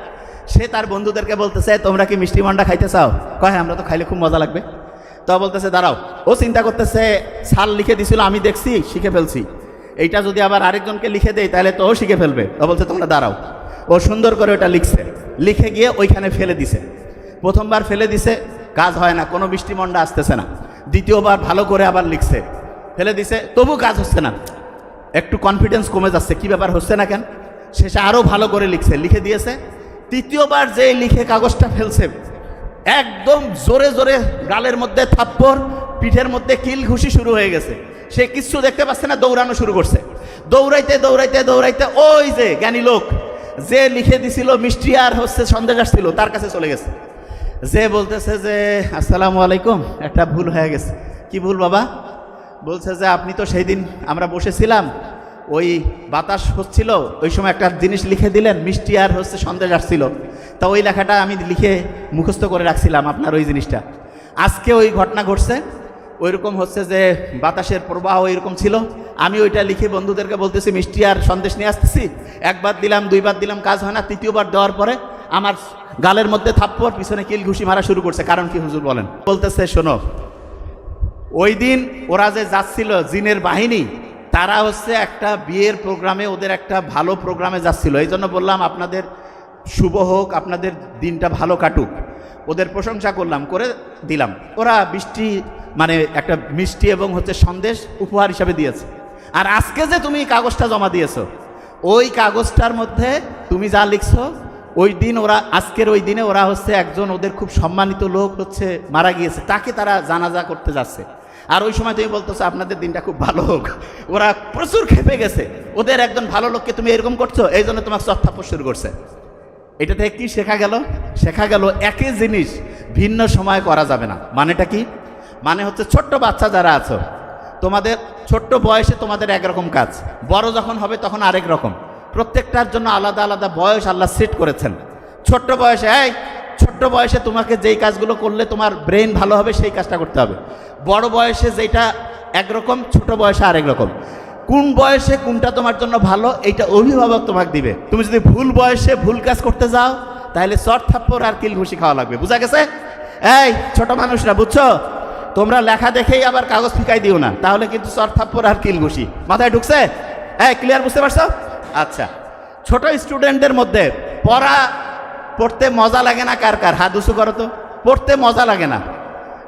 সে তার বন্ধুদেরকে বলতেছে তোমরা কি মিষ্টি মন্ডা খাইতে চাও? কয় আমরা তো খাইলে খুব মজা লাগবে। তো বলতেছে দাঁড়াও, ও চিন্তা করতেছে সাল লিখে দিছিল, আমি দেখছি শিখে ফেলছি, এইটা যদি আবার আরেকজনকে লিখে দেয় তাহলে তো ও শিখে ফেলবে। ও বলছে তোমরা দাঁড়াও। ও সুন্দর করে ওটা লিখছে, লিখে গিয়ে ওইখানে ফেলে দিছে। প্রথমবার ফেলে দিছে, কাজ হয় না, কোনো মিষ্টি মন্ডা আসতেছে না। দ্বিতীয়বার ভালো করে আবার লিখছে, ফেলে দিছে, তবু কাজ হচ্ছে না, একটু কনফিডেন্স কমে যাচ্ছে, কি ব্যাপার হচ্ছে না কেন? শেষে আরও ভালো করে লিখছে, লিখে দিয়েছে। তৃতীয়বার যে লিখে কাগজটা ফেলছে, একদম জোরে জোরে গালের মধ্যে থাপ্পড়, পিঠের মধ্যে কিল ঘুষি শুরু হয়ে গেছে। সে কিচ্ছু দেখতে পাচ্ছে না, দৌড়ানো শুরু করছে। দৌড়াইতে দৌড়াইতে দৌড়াইতে ওই যে জ্ঞানী লোক যে লিখে দিছিল মিষ্টি আর হচ্ছে সন্দেশ আসছিল তার কাছে চলে গেছে। যে বলতেছে যে আসসালামু আলাইকুম, একটা ভুল হয়ে গেছে। কি ভুল বাবা? বলছে যে আপনি তো সেই দিন আমরা বসেছিলাম, ওই বাতাস হচ্ছিল, ওই সময় একটা জিনিস লিখে দিলেন মিষ্টি আর হচ্ছে সন্দেশ আসছিল, তা ওই লেখাটা আমি লিখে মুখস্থ করে রাখছিলাম আপনার ওই জিনিসটা। আজকে ওই ঘটনা ঘটছে, ওইরকম হচ্ছে যে বাতাসের প্রবাহ এরকম ছিল, আমি ওইটা লিখে বন্ধুদেরকে বলতেছি মিষ্টি আর সন্দেশ নিয়ে আসতেছি, একবার দিলাম দুইবার দিলাম কাজ হয় না, তৃতীয়বার দেওয়ার পরে আমার গালের মধ্যে থাপ্পড়, পিছনে কিল ঘুষি মারা শুরু করছে। কারণ কি হুজুর বলেন? বলতেছে শোনো, ওই দিন ওরা যে যাচ্ছিল জিনের বাহিনী, তারা হচ্ছে একটা বিয়ের প্রোগ্রামে, ওদের একটা ভালো প্রোগ্রামে যাচ্ছিল, এই জন্য বললাম আপনাদের শুভ হোক, আপনাদের দিনটা ভালো কাটুক, ওদের প্রশংসা করলাম, করে দিলাম। ওরা বৃষ্টি মানে একটা মিষ্টি এবং হচ্ছে সন্দেশ উপহার হিসাবে দিয়েছে। আর আজকে যে তুমি কাগজটা জমা দিয়েছো, ওই কাগজটার মধ্যে তুমি যা লিখছো, ওই দিন ওরা আজকের ওই দিনে ওরা হচ্ছে একজন ওদের খুব সম্মানিত লোক হচ্ছে মারা গিয়েছে, তাকে তারা জানাজা করতে যাচ্ছে। আর ওই সময় তুমি বলতেছো আপনাদের দিনটা খুব ভালো হোক। ওরা প্রচুর খেপে গেছে, ওদের একজন ভালো লোককে তুমি এরকম করছো, এই জন্য তোমাকে চত্থাপ্পড় শুরু করছে। এটা থেকে কি শেখা গেল? শেখা গেল একই জিনিস ভিন্ন সময় করা যাবে না। মানেটা কি? মানে হচ্ছে ছোট্ট বাচ্চা যারা আছো, তোমাদের ছোট্ট বয়সে তোমাদের একরকম কাজ, বড় যখন হবে তখন আরেক রকম। প্রত্যেকটার জন্য আলাদা আলাদা বয়স আল্লাহ সেট করেছেন। ছোট্ট বয়সে তোমাকে যেই কাজগুলো করলে তোমার ব্রেন ভালো হবে সেই কাজটা করতে হবে। বড় বয়সে যেটা একরকম, ছোট বয়সে আরেক রকম। কোন বয়সে কোনটা তোমার জন্য ভালো এইটা অভিভাবক তোমাকে দিবে। তুমি যদি ভুল বয়সে ভুল কাজ করতে যাও তাহলে চট থাপ্পড় আর কিল ঘুষি খাওয়া লাগবে। বুঝা গেছে? এই ছোট মানুষরা বুঝছো, তোমরা লেখা দেখেই আবার কাগজ ফিকাই দিও না, তাহলে কিন্তু চট থাপ্পড় আর কিল ঘুষি। মাথায় ঢুকছে? ক্লিয়ার? বুঝতে পারছো? আচ্ছা, ছোট স্টুডেন্টদের মধ্যে পড়তে মজা লাগে না? কার কার হাত উঁচু করো তো। পড়তে মজা লাগে না?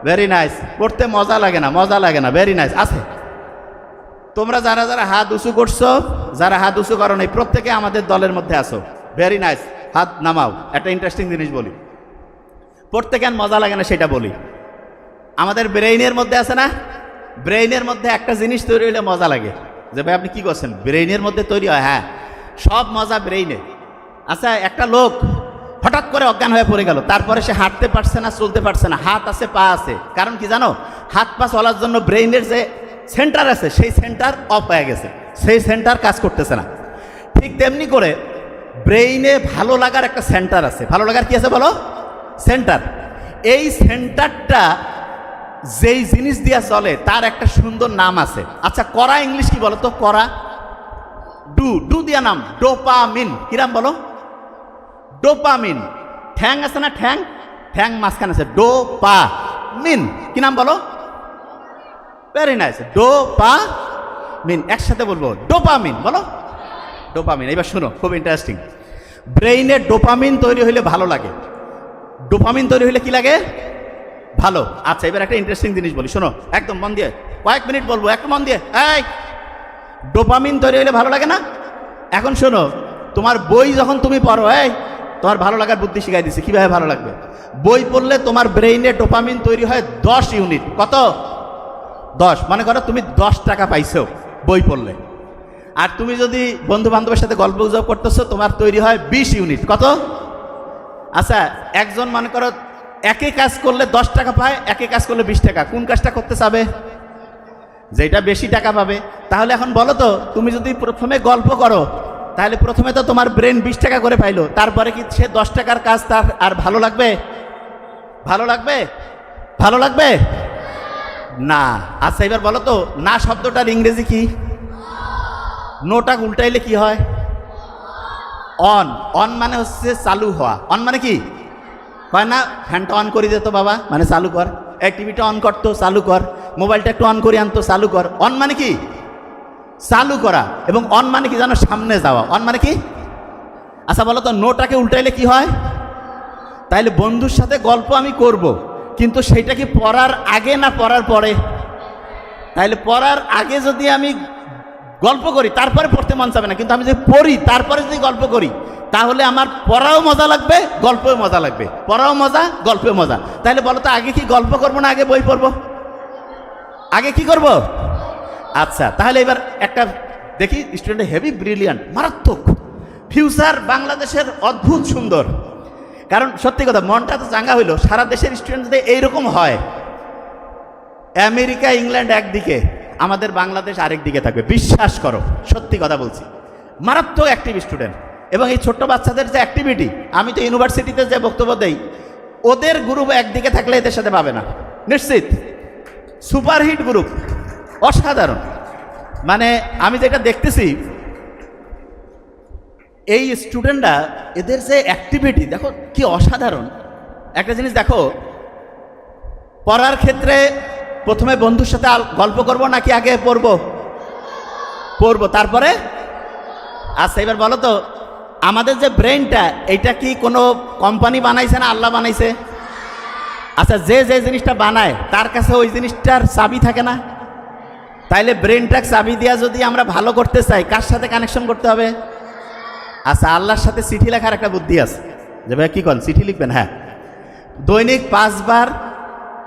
Very nice. পড়তে মজা লাগে না? মজা লাগে না? Very nice. আছে তোমরা যারা যারা হাত উঁচু করছো, যারা হাত উঁচু করো নাই, প্রত্যেকে আমাদের দলের মধ্যে আসো। ভেরি নাইস, হাত নামাও। একটা ইন্টারেস্টিং জিনিস বলি, পড়তে কেন মজা লাগে না সেটা বলি। আমাদের ব্রেইনের মধ্যে আছে না ব্রেইনের মধ্যে একটা জিনিস তৈরি হলে মজা লাগে। যে ভাই আপনি কি করছেন? ব্রেইনের মধ্যে তৈরি হয়। হ্যাঁ, সব মজা ব্রেইনে। আচ্ছা, একটা লোক হঠাৎ করে অজ্ঞান হয়ে পড়ে গেল, তারপরে সে হাঁটতে পারছে না, চলতে পারছে না, হাত আছে পা আছে। কারণ কি জানো? হাত পা চলার জন্য ব্রেইনের যে সেন্টার আছে সেই সেন্টার অফ হয়ে গেছে, সেই সেন্টার কাজ করতেছে না। ঠিক তেমনি করে ব্রেইনে ভালো লাগার একটা সেন্টার আছে। ভালো লাগার কি আছে বলো? সেন্টার। এই সেন্টারটা যেই জিনিস দিয়া চলে তার একটা সুন্দর নাম আছে। আচ্ছা, করা ইংলিশ কি বলো তো? করা, ডু, ডু দিয়া নাম ডোপামিন। কিরাম বলো? ডোপামিন। ঠ্যাং আছে না? ঠ্যাং, ঠ্যাং মাঝখানে আছে ডোপামিন। কি নাম বলো? Very nice, dopamine. একসাথে বলবো, ডোপামিন। বলো ডোপামিন। এবার শুনো, খুব ইন্টারেস্টিং। ব্রেইনে ডোপামিন তৈরি হইলে ভালো লাগে। ডোপামিন তৈরি হইলে কি লাগে? ভালো। আচ্ছা, এবার একটা ইন্টারেস্টিং জিনিস বলি, শোনো একদম মন দিয়ে, কয়েক মিনিট বলবো, একটু মন দিয়ে। এই, ডোপামিন তৈরি হইলে ভালো লাগে না? এখন শোনো, তোমার বই যখন তুমি পড়ো, এই তোমার ভালো লাগার বুদ্ধি শিখাই দিচ্ছে কিভাবে ভালো লাগবে। বই পড়লে তোমার ব্রেইনে ডোপামিন তৈরি হয় 10 ইউনিট। কত? 10। মনে করো তুমি 10 টাকা পাইছো বই পড়লে, আর তুমি যদি বন্ধু বান্ধবের সাথে গল্প গুজব করতেছো, তোমার তৈরি হয় 20 ইউনিট। কত? আচ্ছা, একজন মনে করো একই কাজ করলে 10 টাকা পায়, একই কাজ করলে 20 টাকা। কোন কাজটা করতে চাবে? যেটা বেশি টাকা পাবে। তাহলে এখন বলো তো, তুমি যদি প্রথমে গল্প করো, তাহলে প্রথমে তো তোমার ব্রেন 20 টাকা করে পাইলো, তারপরে কি সে 10 টাকার কাজ তার আর ভালো লাগবে? ভালো লাগবে? ভালো লাগবে না। আচ্ছা, এবার বলো তো, না শব্দটার ইংরেজি কি? নোটা উল্টাইলে কি হয়? অন। অন মানে হচ্ছে চালু হওয়া। অন মানে কি হয় না? ফ্যানটা অন করে দিত বাবা, মানে চালু কর। এই টিভিটা অন করতো, চালু কর। মোবাইলটা একটু অন করে আনতো, চালু কর। অন মানে কি? চালু করা। এবং অন মানে কি জানো? সামনে যাওয়া। অন মানে কি? আচ্ছা বলো তো, নোটাকে উল্টাইলে কি হয়? তাইলে বন্ধুর সাথে গল্প আমি করব, কিন্তু সেইটা কি পড়ার আগে না পড়ার পরে? তাইলে পড়ার আগে যদি আমি গল্প করি, তারপরে পড়তে মন চাবে না। কিন্তু আমি যদি পড়ি তারপরে যদি গল্প করি, তাহলে আমার পড়াও মজা লাগবে, গল্পও মজা লাগবে। পড়াও মজা, গল্পও মজা। তাহলে বলো তো, আগে কি গল্প করবো না আগে বই পড়বো? আগে কি করব? আচ্ছা, তাহলে এবার একটা দেখি, স্টুডেন্ট হেভি ব্রিলিয়ান্ট, মারাত্মক ফিউচার বাংলাদেশের অদ্ভুত সুন্দর। কারণ সত্যি কথা, মনটা তো চাঙ্গা হইলো। সারা দেশের স্টুডেন্ট যদি এইরকম হয়, আমেরিকা ইংল্যান্ড একদিকে, আমাদের বাংলাদেশ আরেক দিকে থাকবে। বিশ্বাস করো, সত্যি কথা বলছি। মারাত্মক অ্যাক্টিভ স্টুডেন্ট। এবং এই ছোট্ট বাচ্চাদের যে অ্যাক্টিভিটি, আমি তো ইউনিভার্সিটিতে যে বক্তব্য দেই, ওদের গ্রুপ একদিকে থাকলে এদের সাথে পাবে না, নিশ্চিত। সুপারহিট গ্রুপ, অসাধারণ। মানে আমি যেটা দেখতেছি, এই স্টুডেন্টরা, এদের যে অ্যাক্টিভিটি দেখো কি অসাধারণ। একটা জিনিস দেখো, পড়ার ক্ষেত্রে প্রথমে বন্ধুর সাথে গল্প করব নাকি আগে পড়বো? পড়বো, তারপরে। আচ্ছা, এবার বলো তো, আমাদের যে ব্রেনটা, এটা কি কোনো কোম্পানি বানাইছে না আল্লাহ বানাইছে? আচ্ছা, যে যে জিনিসটা বানায় তার কাছে ওই জিনিসটার চাবি থাকে না? তাইলে ব্রেনটা চাবি দিয়া যদি আমরা ভালো করতে চাই, কার সাথে কানেকশন করতে হবে? আচ্ছা, আল্লাহর সাথে চিঠি লেখার একটা বুদ্ধি আছে। যে ভাই কি করেন, চিঠি লিখবেন? হ্যাঁ, দৈনিক 5 বার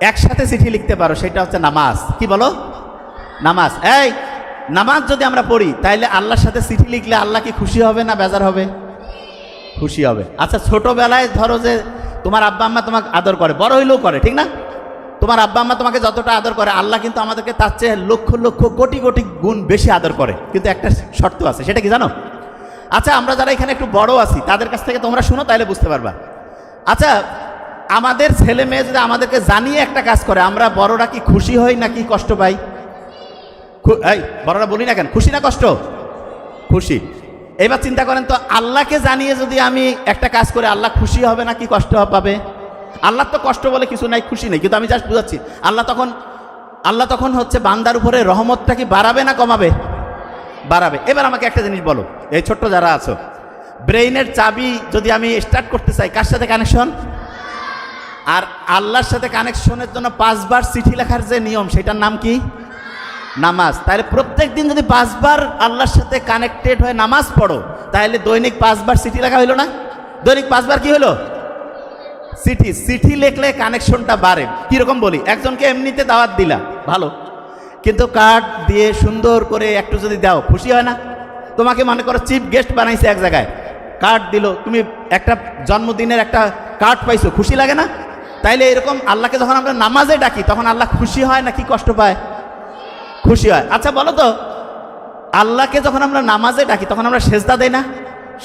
একসাথে চিঠি লিখতে পারো, সেটা হচ্ছে নামাজ। কি বলো? নামাজ। এই নামাজ যদি আমরা পড়ি, তাইলে আল্লাহর সাথে চিঠি লিখলে আল্লাহ কি খুশি হবে না বেজার হবে? খুশি হবে। আচ্ছা, ছোটবেলায় ধরো যে তোমার আব্বা আম্মা তোমাকে আদর করে, বড় হইলেও করে, ঠিক না? তোমার আব্বা আম্মা তোমাকে যতটা আদর করে, আল্লাহ কিন্তু আমাদেরকে তার চেয়ে লক্ষ লক্ষ কোটি কোটি গুণ বেশি আদর করে। কিন্তু একটা শর্ত আছে, সেটা কি জানো? আচ্ছা, আমরা যারা এখানে একটু বড় আছি, তাদের কাছ থেকে তোমরা শুনো, তাইলে বুঝতে পারবা। আচ্ছা, আমাদের ছেলে মেয়ে যদি আমাদেরকে জানিয়ে একটা কাজ করে, আমরা বড়রা কি খুশি হই নাকি কষ্ট পাই? এই বড়রা বলি না কেন, খুশি না কষ্ট? খুশি। এবার চিন্তা করেন তো, আল্লাহকে জানিয়ে যদি আমি একটা কাজ করে, আল্লাহ খুশি হবে নাকি কষ্ট পাবে? আল্লাহ তো কষ্ট বলে কিছু নাই, খুশি নেই। কিন্তু আমি জাস্ট বুঝাচ্ছি, আল্লাহ তখন হচ্ছে বান্দার উপরে রহমতটা কি বাড়াবে না কমাবে? বাড়াবে। এবার আমাকে একটা জিনিস বলো, এই ছোট্ট যারা আছো, ব্রেইনের চাবি যদি আমি স্টার্ট করতে চাই, কার সাথে কানেকশন? আর আল্লাহর সাথে কানেকশনের জন্য 5 বার চিঠি লেখার যে নিয়ম, সেটার নাম কি? নামাজ। তাহলে প্রত্যেক দিন যদি 5 বার আল্লাহর সাথে কানেক্টেড হয়ে নামাজ পড়ো, তাহলে দৈনিক 5 বার চিঠি লেখা হইলো না? দৈনিক 5 বার কি হলো? চিঠি। চিঠি লিখলে কানেকশনটা বাড়ে। কিরকম বলি, একজনকে এমনিতে দাওয়াত দিলা, ভালো। কিন্তু কার্ড দিয়ে সুন্দর করে একটু যদি দাও খুশি হয় না? তোমাকে মনে করো চিফ গেস্ট বানাইছে এক জায়গায়, কার্ড দিল, তুমি একটা জন্মদিনের একটা কার্ড পাইছো, খুশি লাগে না? তাইলে এরকম আল্লাহকে যখন আমরা নামাজে ডাকি তখন আল্লাহ খুশি হয় নাকি কষ্ট পায়? খুশি হয়। আচ্ছা বলো তো, আল্লাহকে যখন আমরা নামাজে ডাকি তখন আমরা সেজদা দেই না?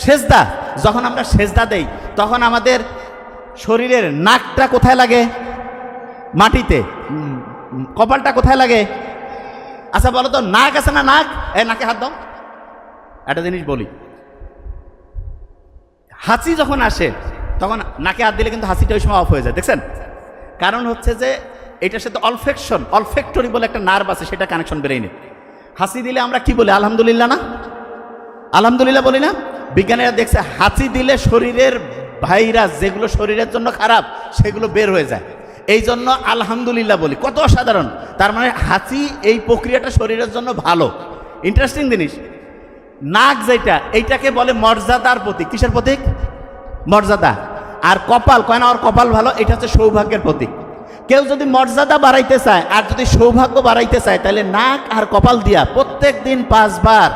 সেজদা, যখন আমরা সেজদা দেই তখন আমাদের শরীরের নাকটা কোথায় লাগে? মাটিতে। কপালটা কোথায় লাগে? আচ্ছা বলো তো, নাক আছে না? নাক, এই নাকে হাত দাও। একটা জিনিস বলি, হাঁচি যখন আসে তখন নাকে হাত দিলে কিন্তু হাসিটা ওই সময় অফ হয়ে যায়, দেখছেন? কারণ হচ্ছে যে এটার সাথে অলফেক্টরি বলে একটা নার্ভ আছে, সেটা কানেকশন ব্রেইনে। হাসি দিলে আমরা কি বলি? আলহামদুলিল্লাহ না? আলহামদুলিল্লাহ বলি না? বিজ্ঞানীরা দেখছে হাঁচি দিলে শরীরের ভাইরাস যেগুলো শরীরের জন্য খারাপ সেগুলো বের হয়ে যায়, এই জন্য আলহামদুলিল্লাহ বলি। কত অসাধারণ! তার মানে হাঁচি এই প্রক্রিয়াটা শরীরের জন্য ভালো। ইন্টারেস্টিং জিনিস। নাক যেটা, এইটাকে বলে মর্যাদার প্রতীক। কিসের প্রতীক? মর্যাদা। আর কপাল, কয় না ওর কপাল ভালো, এটা হচ্ছে সৌভাগ্যের প্রতীক। কেউ যদি মর্যাদা বাড়াইতে চায় আর যদি সৌভাগ্য বাড়াইতে চায় তাহলে নাক আর কপাল দিয়া প্রত্যেক দিন 5 বার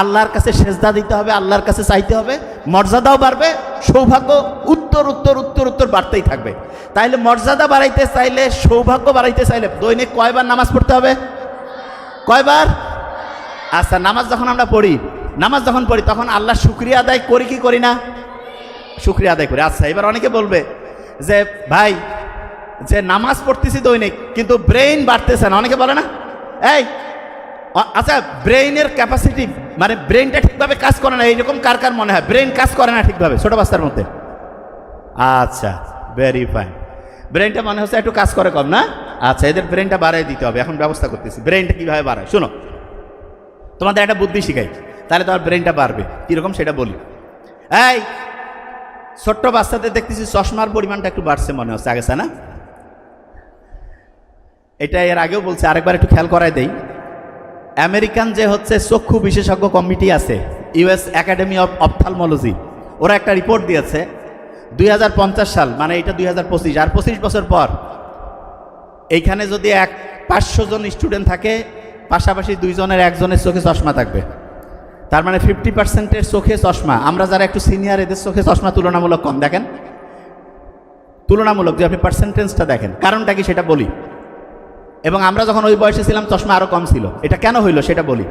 আল্লাহর কাছে সেজদা দিতে হবে, আল্লাহর কাছে চাইতে হবে, মর্যাদাও বাড়বে, সৌভাগ্য উত্তর উত্তর উত্তর উত্তর বাড়তেই থাকবে। তাইলে মর্যাদা বাড়াইতে চাইলে, সৌভাগ্য বাড়াইতে চাইলে দৈনিক কয়বার নামাজ পড়তে হবে? কয়বার? আচ্ছা, নামাজ যখন আমরা পড়ি, নামাজ যখন পড়ি তখন আল্লাহ শুকরিয়া আদায় করি কি করি না? শুকরিয়া আদায় করি। আচ্ছা, এবার অনেকে বলবে যে ভাই, যে নামাজ পড়তেছি দৈনিক কিন্তু ব্রেইন বাড়তেছে না, অনেকে বলে না? এই আচ্ছা, ব্রেইনের ক্যাপাসিটি মানে ব্রেইনটা ঠিকভাবে কাজ করে না, এইরকম কার কার মনে হয় ব্রেইন কাজ করে না ঠিকভাবে ছোট বাচ্চার মধ্যে? আচ্ছা, ভেরি ফাইন। ব্রেইনটা মনে হচ্ছে একটু কাজ করে কম না? আচ্ছা, এদের ব্রেইনটা বাড়াই দিতে হবে, এখন ব্যবস্থা করতেছি। ব্রেইনটা কীভাবে বাড়ায় শুনো, তোমাদের একটা বুদ্ধি শিখাই, তাহলে তোমার ব্রেইনটা বাড়বে। কীরকম সেটা বলি। এই ছোট্ট বাচ্চাদের দেখতেছি চশমার পরিমাণটা একটু বাড়ছে মনে হচ্ছে, আগে না? এটা এর আগেও বলছে, আরেকবার একটু খেয়াল করাই দেই। আমেরিকান যে হচ্ছে চক্ষু বিশেষজ্ঞ কমিটি আছে, ইউএস একাডেমি অফ অপথালমোলজি, ওরা একটা রিপোর্ট দিয়েছে 2050 সাল, মানে এটা 2025, আর 25 বছর পর এইখানে যদি 500 জন স্টুডেন্ট থাকে, পাশাপাশি 2 জনের 1 জনের চোখে চশমা থাকবে। তার মানে 50%-এর চোখে চশমা। আমরা যারা একটু সিনিয়র, এদের চোখে চশমা তুলনামূলক কম। দেখেন তুলনামূলক, যে আপনি পার্সেন্টেজটা দেখেন, কারণটা কি সেটা বলি। এবং আমরা যখন ওই বয়সে ছিলাম তসমা আরও কম ছিল। এটা কেন হইল সেটা বলি।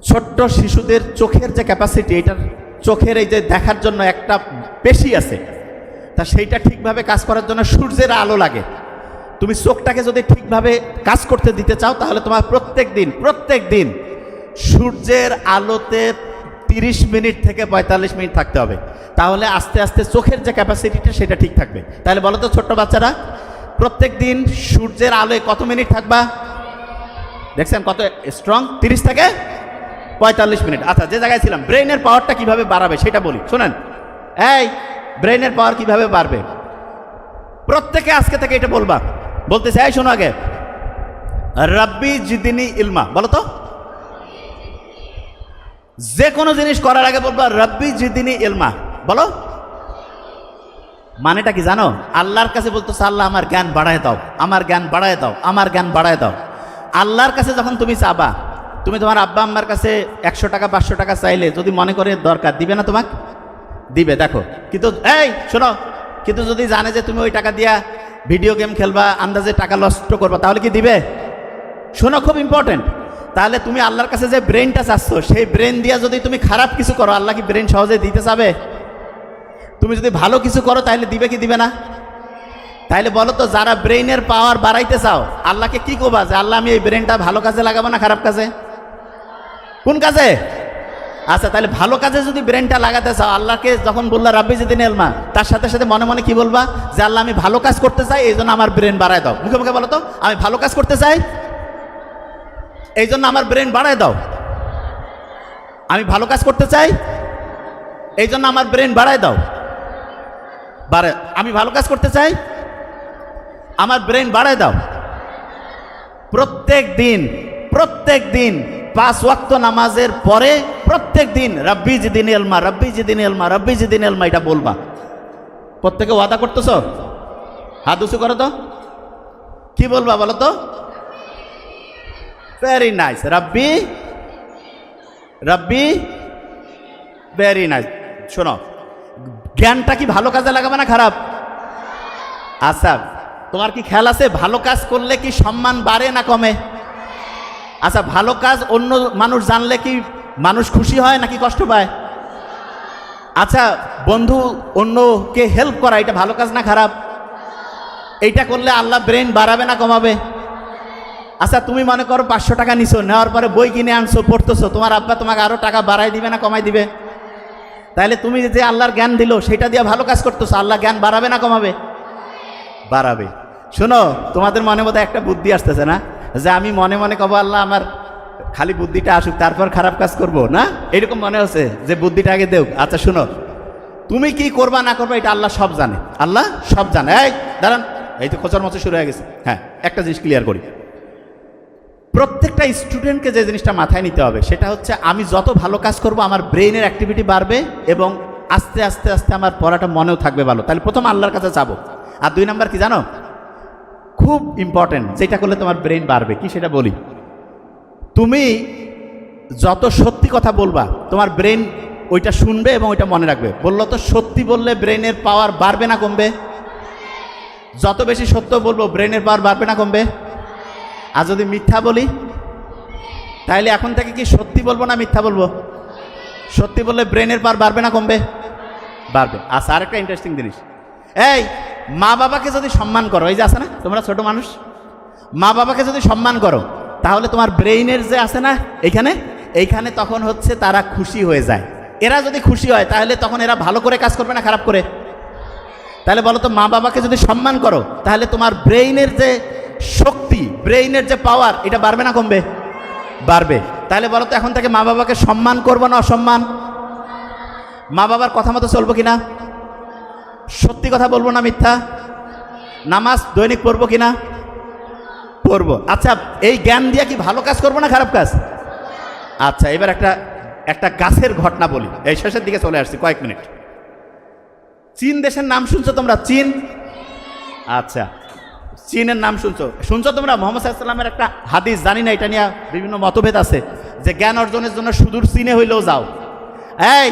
ছোট্ট শিশুদের চোখের যে ক্যাপাসিটি, এটার চোখের এই যে দেখার জন্য একটা পেশি আছে, তা সেইটা ঠিকভাবে কাজ করার জন্য সূর্যের আলো লাগে। তুমি চোখটাকে যদি ঠিকভাবে কাজ করতে দিতে চাও তাহলে তোমার প্রত্যেক দিন সূর্যের আলোতে 30 মিনিট থেকে 45 মিনিট থাকতে হবে। তাহলে আস্তে আস্তে চোখের যে ক্যাপাসিটিটা সেটা ঠিক থাকবে। তাহলে বলো তো ছোট্ট বাচ্চারা, প্রত্যেক দিন সূর্যের আলোয় কত মিনিট থাকবা? দেখছেন কত স্ট্রং? 30 থেকে 45 মিনিট। আচ্ছা, যে জায়গায় ছিলাম, ব্রেইনের পাওয়ারটা কিভাবে বাড়াবে সেটা বলি, শোনেন। এই ব্রেইনের পাওয়ার কিভাবে বাড়বে, প্রত্যেকে আজকে থেকে এটা বলবা। বলতেছে, এই শোনো আগে, রাব্বি জিদিনি ইলমা। বলো তো, যে কোনো জিনিস করার আগে বলবা রাব্বি জিদিনি ইলমা। বলো, মানেটা কি জানো? আল্লাহর কাছে বলতেছে, আল্লাহ আমার জ্ঞান বাড়ায় দাও, আমার জ্ঞান বাড়ায় দাও, আমার জ্ঞান বাড়ায় দাও। আল্লাহর কাছে যখন তুমি চাবা, তুমি তোমার আব্বা আম্মার কাছে 100 টাকা 500 টাকা চাইলে যদি মনে করে দরকার, দিবে না? তোমাকে দিবে। দেখো, কিন্তু এই শোনো, কিন্তু যদি জানে যে তুমি ওই টাকা দিয়া ভিডিও গেম খেলবা, আন্দাজে টাকা নষ্ট করবা, তাহলে কি দিবে? শোনো, খুব ইম্পর্টেন্ট। তাহলে তুমি আল্লাহর কাছে যে ব্রেনটা চাচ্ছ, সেই ব্রেন দিয়া যদি তুমি খারাপ কিছু করো, আল্লাহ কি ব্রেন সহজে দিতে চাবে? তুমি যদি ভালো কিছু করো তাহলে দিবে কি দিবে না? তাইলে বলো তো, যারা ব্রেইনের পাওয়ার বাড়াইতে চাও, আল্লাহকে কি করবা যে আল্লাহ আমি এই ব্রেনটা ভালো কাজে লাগাবো না খারাপ কাজে? কোন কাজে? আচ্ছা, তাহলে ভালো কাজে যদি ব্রেনটা লাগাতে চাও, আল্লাহকে যখন বললা রাব্বি জিদিনি ইলমা, তার সাথে সাথে মনে মনে কি বলবা? যে আল্লাহ আমি ভালো কাজ করতে চাই, এই জন্য আমার ব্রেন বাড়ায় দাও। মুখে মুখে বলো তো, আমি ভালো কাজ করতে চাই, এই জন্য আমার ব্রেন বাড়ায় দাও। আমি ভালো কাজ করতে চাই, এই জন্য আমার ব্রেন বাড়ায় দাও। আমি ভালো কাজ করতে চাই, আমার ব্রেন বাড়ায় দাও। প্রত্যেক দিন 5 ওয়াক্ত নামাজের পরে প্রত্যেক দিন রাব্বি জিদিনি ইলমা, রাব্বি জিদিনি ইলমা, রাব্বি জিদিনি ইলমা, এটা বলবা। প্রত্যেকে ওয়াদা করতেছ? হাত উঁচু করো তো, কি বলবা বলো তো? Very nice. Rabbi Rabbi very nice. শোনো, জ্ঞানটা কি ভালো কাজে লাগাবে না খারাপ? আচ্ছা, তোমার কি খেয়াল আছে ভালো কাজ করলে কি সম্মান বাড়ে না কমে? আচ্ছা, ভালো কাজ অন্য মানুষ জানলে কি মানুষ খুশি হয় নাকি কষ্ট পায়? আচ্ছা, বন্ধু অন্যকে হেল্প করা এটা ভালো কাজ না খারাপ? এইটা করলে আল্লাহ ব্রেন বাড়াবে না কমাবে? আচ্ছা, তুমি মনে করো 500 টাকা নিছো, নেওয়ার পরে বই কিনে আনছো, পড়তেছো, তোমার আব্বা তোমাকে আরো টাকা বাড়াই দিবে না কমাই দিবে? তাহলে তুমি যে আল্লাহর জ্ঞান দিল সেটা দিয়ে ভালো কাজ করতেছো, আল্লাহ জ্ঞান বাড়াবে না কমাবে? বাড়াবে। শোনো, তোমাদের মনে মধ্যে একটা বুদ্ধি আসতেছে না, যে আমি মনে মনে কব আল্লাহ আমার খালি বুদ্ধিটা আসুক তারপর খারাপ কাজ করব না, এরকম মনে হচ্ছে যে বুদ্ধিটা আগে দেও। আচ্ছা শোনো, তুমি কি করবা না করবা এটা আল্লাহ সব জানে, আল্লাহ সব জানে। এই দাঁড়ান, এই তো খোঁচার মতো শুরু হয়ে গেছে। হ্যাঁ, একটা জিনিস ক্লিয়ার করি, প্রত্যেকটা স্টুডেন্টকে যে জিনিসটা মাথায় নিতে হবে সেটা হচ্ছে আমি যত ভালো কাজ করব আমার ব্রেইনের অ্যাক্টিভিটি বাড়বে এবং আস্তে আস্তে আস্তে আমার পড়াটা মনেও থাকবে ভালো। তাহলে প্রথম আল্লাহর কাছে যাবো। আর 2 নাম্বার কি জানো, খুব ইম্পর্টেন্ট, যেটা করলে তোমার ব্রেইন বাড়বে, কি সেটা বলি। তুমি যত সত্যি কথা বলবা তোমার ব্রেন ওইটা শুনবে এবং ওইটা মনে রাখবে। বললো তো সত্যি বললে ব্রেনের পাওয়ার বাড়বে না কমবে? যত বেশি সত্য বলবো ব্রেনের পাওয়ার বাড়বে না কমবে? আর যদি মিথ্যা বলি, তাহলে এখন থেকে কি সত্যি বলবো না মিথ্যা বলবো? সত্যি বললে ব্রেনের পাওয়ার বাড়বে না কমবে? বাড়বে। আচ্ছা, আরেকটা ইন্টারেস্টিং জিনিস, এই মা বাবাকে যদি সম্মান করো, এই যে আছে না তোমরা ছোট মানুষ, মা বাবাকে যদি সম্মান করো তাহলে তোমার ব্রেইনের যে আছে না এইখানে তখন হচ্ছে তারা খুশি হয়ে যায়। এরা যদি খুশি হয় তাহলে তখন এরা ভালো করে কাজ করবে না খারাপ করে? তাহলে বলো তো, মা বাবাকে যদি সম্মান করো তাহলে তোমার ব্রেইনের যে শক্তি, ব্রেইনের যে পাওয়ার, এটা বাড়বে না কমবে? বাড়বে। তাহলে বলো তো, এখন থেকে মা বাবাকে সম্মান করবো না অসম্মান? মা বাবার কথা মতো চলবো কিনা? সত্যি কথা বলবো না মিথ্যা? নামাজ দৈনিক পড়বো কিনা? পড়বো। আচ্ছা, এই জ্ঞান দিয়ে কি ভালো কাজ করবো না খারাপ কাজ? আচ্ছা, এবার একটা গাছের ঘটনা বলি, এই শেষের দিকে চলে আসছি, কয়েক মিনিট। চীন দেশের নাম শুনছো তোমরা? চীন। আচ্ছা, চীনের নাম শুনছো তোমরা? মুহাম্মদ সাল্লাল্লাহু আলাইহি ওয়াসাল্লামের একটা হাদিস, জানি না এটা নিয়ে বিভিন্ন মতভেদ আছে, যে জ্ঞান অর্জনের জন্য সুদূর চীনে হইলেও যাও। এই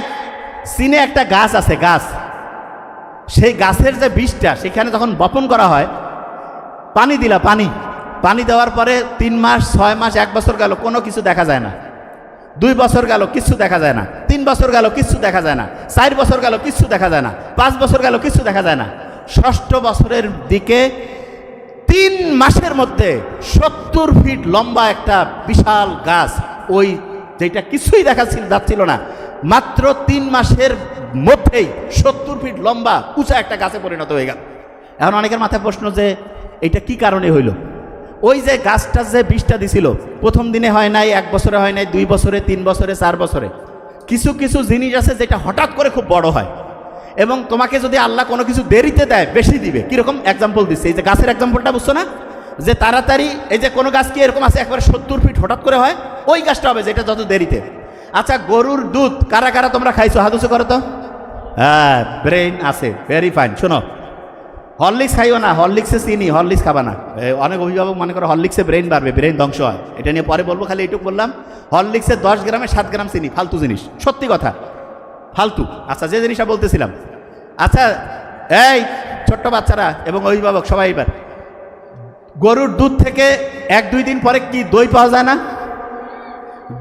চীনে একটা গাছ আছে, গাছ, সেই গাছের যে বীজটা সেখানে যখন বপন করা হয়, পানি দিলা, পানি দেওয়ার পরে 3 মাস 6 মাস 1 বছর গেল, কোনো কিছু দেখা যায় না। 2 বছর গেল, কিছু দেখা যায় না। 3 বছর গেল, কিছু দেখা যায় না। 4 বছর গেল, কিছু দেখা যায় না। 5 বছর গেল, কিছু দেখা যায় না। 6ষ্ঠ বছরের দিকে 3 মাসের মধ্যে 70 ফিট লম্বা একটা বিশাল গাছ, ওই যেটা কিছুই দেখা যাচ্ছিল না, মাত্র 3 মাসের মধ্যেই 70 ফিট লম্বা উঁচা একটা গাছে পরিণত হয়ে গেল। এখন অনেকের মাথায় প্রশ্ন যে এটা কি কারণে হইল? ওই যে গাছটা যে বীজটা দিছিল, প্রথম দিনে হয় নাই, 1 বছরে হয় নাই, 2 বছরে, 3 বছরে, 4 বছরে। কিছু কিছু জিনিস আছে যেটা হঠাৎ করে খুব বড় হয়, এবং তোমাকে যদি আল্লাহ কোনো কিছু দেরিতে দেয় বেশি দিবে। কিরকম এক্সাম্পল দিচ্ছে, এই যে গাছের এক্সাম্পলটা বুঝছো না, যে তাড়াতাড়ি, এই যে কোনো গাছ কি এরকম আছে একবারে 70 ফিট হঠাৎ করে হয়, ওই গাছটা হবে যেটা যত দেরিতে। আচ্ছা, গরুর দুধ কারা কারা তোমরা খাইছো? হাদুসে করো তো। হ্যাঁ, ব্রেইন আছে, ভেরি ফাইন। শোনো, হরলিক্স খাইও না, হরলিক্সে চিনি, হরলিক্স খাবা না। অনেক অভিভাবক মনে করে হরলিক্সে ব্রেইন বাড়বে, ব্রেইন ধ্বংস হয়। এটা নিয়ে পরে বলবো, খালি এইটুকু বললাম, হরলিক্সে 10 গ্রামে 7 গ্রাম চিনি, ফালতু জিনিস, সত্যি কথা, ফালতু। আচ্ছা, যে জিনিসটা বলতেছিলাম, আচ্ছা এই ছোট্ট বাচ্চারা এবং অভিভাবক সবাই, এবার গরুর দুধ থেকে 1-2 দিন পরে কি দই পাওয়া যায় না?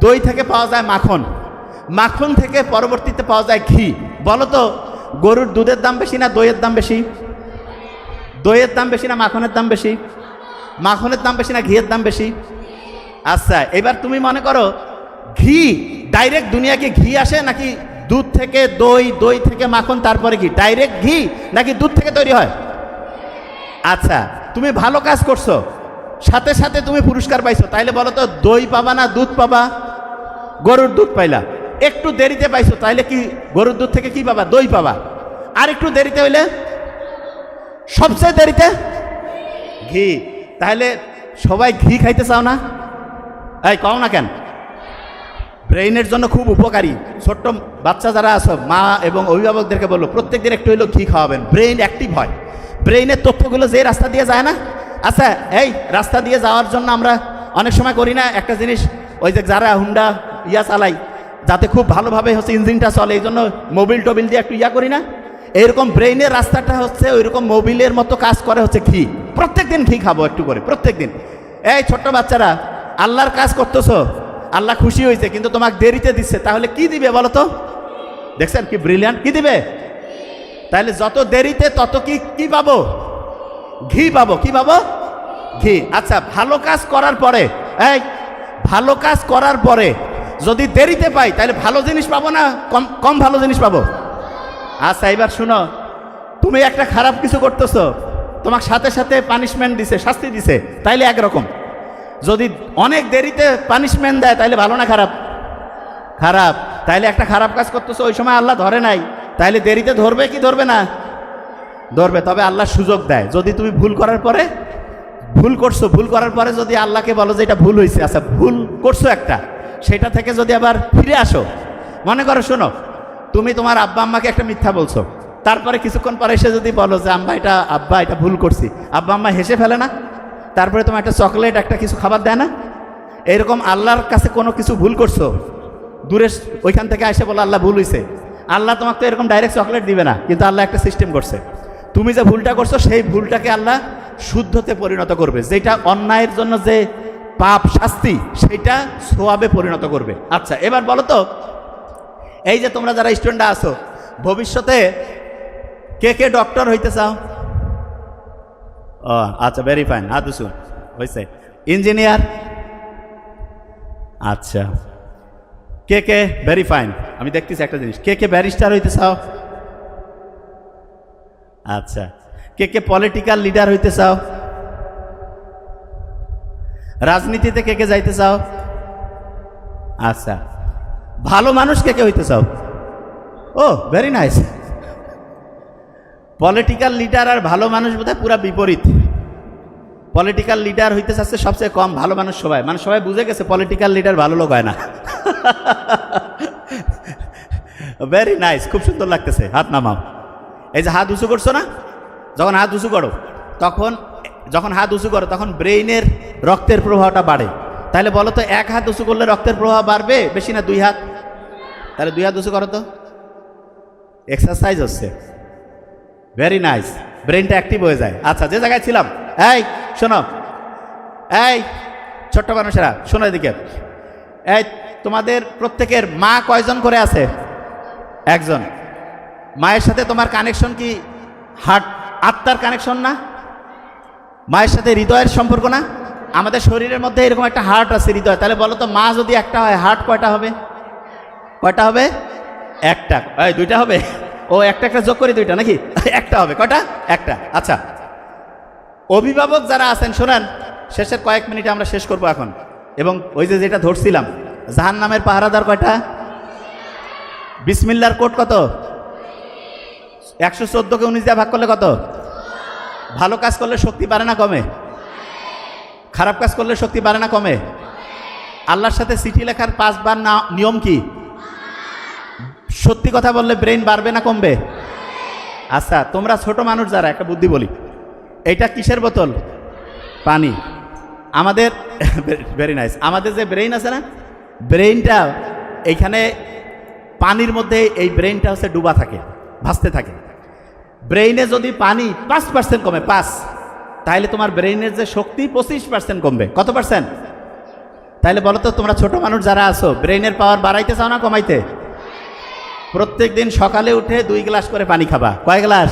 দই থেকে পাওয়া যায় মাখন, মাখন থেকে পরবর্তীতে পাওয়া যায় ঘি। বলো তো, গরুর দুধের দাম বেশি না দইয়ের দাম বেশি? দইয়ের দাম বেশি না মাখনের দাম বেশি? মাখনের দাম বেশি না ঘিয়ের দাম বেশি? আচ্ছা, এবার তুমি মনে করো, ঘি ডাইরেক্ট দুনিয়াকে ঘি আসে নাকি দুধ থেকে দই, দই থেকে মাখন, তারপরে ঘি? ডাইরেক্ট ঘি নাকি দুধ থেকে তৈরি হয়? আচ্ছা, তুমি ভালো কাজ করছো, সাথে সাথে তুমি পুরস্কার পাইছো, তাইলে বলো তো দই পাবা না দুধ পাবা? গরুর দুধ পাইলা, একটু দেরিতে পাইছো, তাইলে কি গরুর দুধ থেকে কি পাবা? দই পাবা। আর একটু দেরিতে হইলে, সবচেয়ে দেরিতে ঘি। তাহলে সবাই ঘি খাইতে চাও না? এই কও না কেন? ব্রেইনের জন্য খুব উপকারী। ছোট্ট বাচ্চা যারা আছো, মা এবং অভিভাবকদেরকে বললো প্রত্যেক দিন একটু হইলেও ঘি খাওয়াবেন, ব্রেইন অ্যাক্টিভ হয়। ব্রেইনের তথ্যগুলো যে রাস্তা দিয়ে যায় না, আচ্ছা এই রাস্তা দিয়ে যাওয়ার জন্য আমরা অনেক সময় করি না একটা জিনিস, ওই যে যারা হুন্ডা চালাই যাতে খুব ভালোভাবে হচ্ছে ইঞ্জিনটা চলে, এই জন্য মোবিল টোবিল দিয়ে একটু করি না, এইরকম ব্রেইনের রাস্তাটা হচ্ছে ওইরকম মোবিলের মতো কাজ করে হচ্ছে ঘি। প্রত্যেক দিন ঘি খাবো একটু করে, প্রত্যেক দিন। এই ছোট্ট বাচ্চারা, আল্লাহর কাজ করতেছো, আল্লাহ খুশি হয়েছে, কিন্তু তোমাকে দেরিতে দিচ্ছে, তাহলে কি দিবে বলো তো? দেখছেন কি ব্রিলিয়ান্ট, কি দিবে? তাহলে যত দেরিতে তত কি পাবো? ঘি পাবো। কি পাবো? ঘি। আচ্ছা, ভালো কাজ করার পরে, ভালো কাজ করার পরে যদি দেরিতে পাই তাহলে ভালো জিনিস পাবো না কম ভালো জিনিস পাবো? আচ্ছা, এবার শুনো, তুমি একটা খারাপ কিছু করতেছো, তোমাকে সাথে সাথে পানিশমেন্ট দিছে, শাস্তি দিছে, তাইলে একরকম। যদি অনেক দেরিতে পানিশমেন্ট দেয় তাহলে ভালো না খারাপ? খারাপ। তাইলে একটা খারাপ কাজ করতেছো, ওই সময় আল্লাহ ধরে নাই, তাইলে দেরিতে ধরবে কি ধরবে না? ধরবে। তবে আল্লাহ সুযোগ দেয়, যদি তুমি ভুল করার পরে, ভুল করছো, ভুল করার পরে যদি আল্লাহকে বলো যে এটা ভুল হয়েছে, আচ্ছা ভুল করছো একটা, সেটা থেকে যদি আবার ফিরে আসো, মনে করো, শোনো, তুমি তোমার আব্বা আম্মাকে একটা মিথ্যা বলছো, তারপরে কিছুক্ষণ পরে এসে যদি বলো যে আব্বা এটা ভুল করছি, আব্বা আম্মা হেসে ফেলে না? তারপরে তোমার একটা চকলেট, একটা কিছু খাবার দেয় না? এরকম আল্লাহর কাছে কোনো কিছু ভুল করছো, দূরে ওইখান থেকে এসে বলো আল্লাহ ভুল হয়েছে, আল্লাহ তোমাকে তো এরকম ডাইরেক্ট চকলেট দিবে না, কিন্তু আল্লাহ একটা সিস্টেম করছে, তুমি যে ভুলটা করছো সেই ভুলটাকে আল্লাহ শুদ্ধতে পরিণত করবে, যেটা অন্যায়ের জন্য যে পাপ শাস্তি সেইটা সোয়াবে পরিণত করবে। আচ্ছা, এবার বলো তো, এই যে তোমরা যারা স্টুডেন্ট আছো, ভবিষ্যতে কে কে ডক্টর হইতে চাও? ও আচ্ছা, ভেরি ফাইন, হাত দুসুন হয়েছে। ইঞ্জিনিয়ার? আচ্ছা, কে কে, ভেরি ফাইন, আমি দেখতেছি একটা জিনিস, কে কে ব্যারিস্টার হইতে চাও? আচ্ছা, কে কে পলিটিক্যাল লিডার হইতে চাও? রাজনীতিতে কে কে যাইতে চাও? আচ্ছা, ভালো মানুষ কে কে হইতে চাও? ও ভেরি নাইস। পলিটিক্যাল লিডার আর ভালো মানুষ বোধহয় পুরা বিপরীত। পলিটিক্যাল লিডার হইতে চাচ্ছে সবচেয়ে কম, ভালো মানুষ সবাই, মানে সবাই বুঝে গেছে পলিটিক্যাল লিডার ভালো লোক হয় না। ভেরি নাইস, খুব সুন্দর লাগতেছে, হাত নামাও। এই যে হাত উঁচু করছো না, যখন হাত উঁচু করো তখন ব্রেইনের রক্তের প্রবাহটা বাড়ে। তাহলে বলো তো, এক হাত উঁচু করলে রক্তের প্রবাহ বাড়বে বেশি না দুই হাত? তাহলে দুই হাত উঁচু করো তো, এক্সারসাইজ হচ্ছে। ভেরি নাইস, ব্রেইনটা অ্যাক্টিভ হয়ে যায়। আচ্ছা, যে জায়গায় ছিলাম, এই শোনো, এই ছোট্ট মানুষেরা শোনো এদিকে, এই তোমাদের প্রত্যেকের মা কয়জন করে আছে? একজন। মায়ের সাথে তোমার কানেকশন কি হার্ট, আত্মার কানেকশন না? মায়ের সাথে হৃদয়ের সম্পর্ক না? আমাদের শরীরের মধ্যে এরকম একটা হার্ট আছে, হৃদয়। তাহলে বলো তো, মা যদি একটা হয়, হার্ট কয়টা হবে? কয়টা হবে? একটা। এই দুইটা হবে? ও একটা একটা যোগ করি দুইটা নাকি? একটা হবে। কয়টা? একটা। আচ্ছা, অভিভাবক যারা আছেন শোনেন, শেষের কয়েক মিনিটে আমরা শেষ করব এখন। এবং ওই যে যেটা ধরছিলাম, জাহান্নামের পাহারাদার কয়টা? বিসমিল্লাহর কোড কত? 114কে 19 দিয়ে ভাগ করলে কত? ভালো কাজ করলে শক্তি বাড়ে না কমে? খারাপ কাজ করলে শক্তি বাড়ে না কমে? আল্লাহর সাথে চিঠি লেখার 5 বার নিয়ম কি? সত্যি কথা বললে ব্রেইন বাড়বে না কমবে? আচ্ছা, তোমরা ছোট মানুষ যারা, একটা বুদ্ধি বলি, এইটা কিসের বোতল? পানি। আমাদের ভেরি নাইস, আমাদের যে ব্রেইন আছে না, ব্রেইনটা এইখানে পানির মধ্যে, এই ব্রেইনটা হচ্ছে ডুবা থাকে, ভাসতে থাকে। ব্রেইনে যদি পানি 5% কমে, 5, তাহলে তোমার ব্রেইনের যে শক্তি 25% কমবে। কত পার্সেন্ট? তাহলে বলো তো, তোমরা ছোট মানুষ যারা আছো, ব্রেইনের পাওয়ার বাড়াইতে চাও না কমাইতে? প্রত্যেক দিন সকালে উঠে 2 গ্লাস করে পানি খাবা। কয় গ্লাস?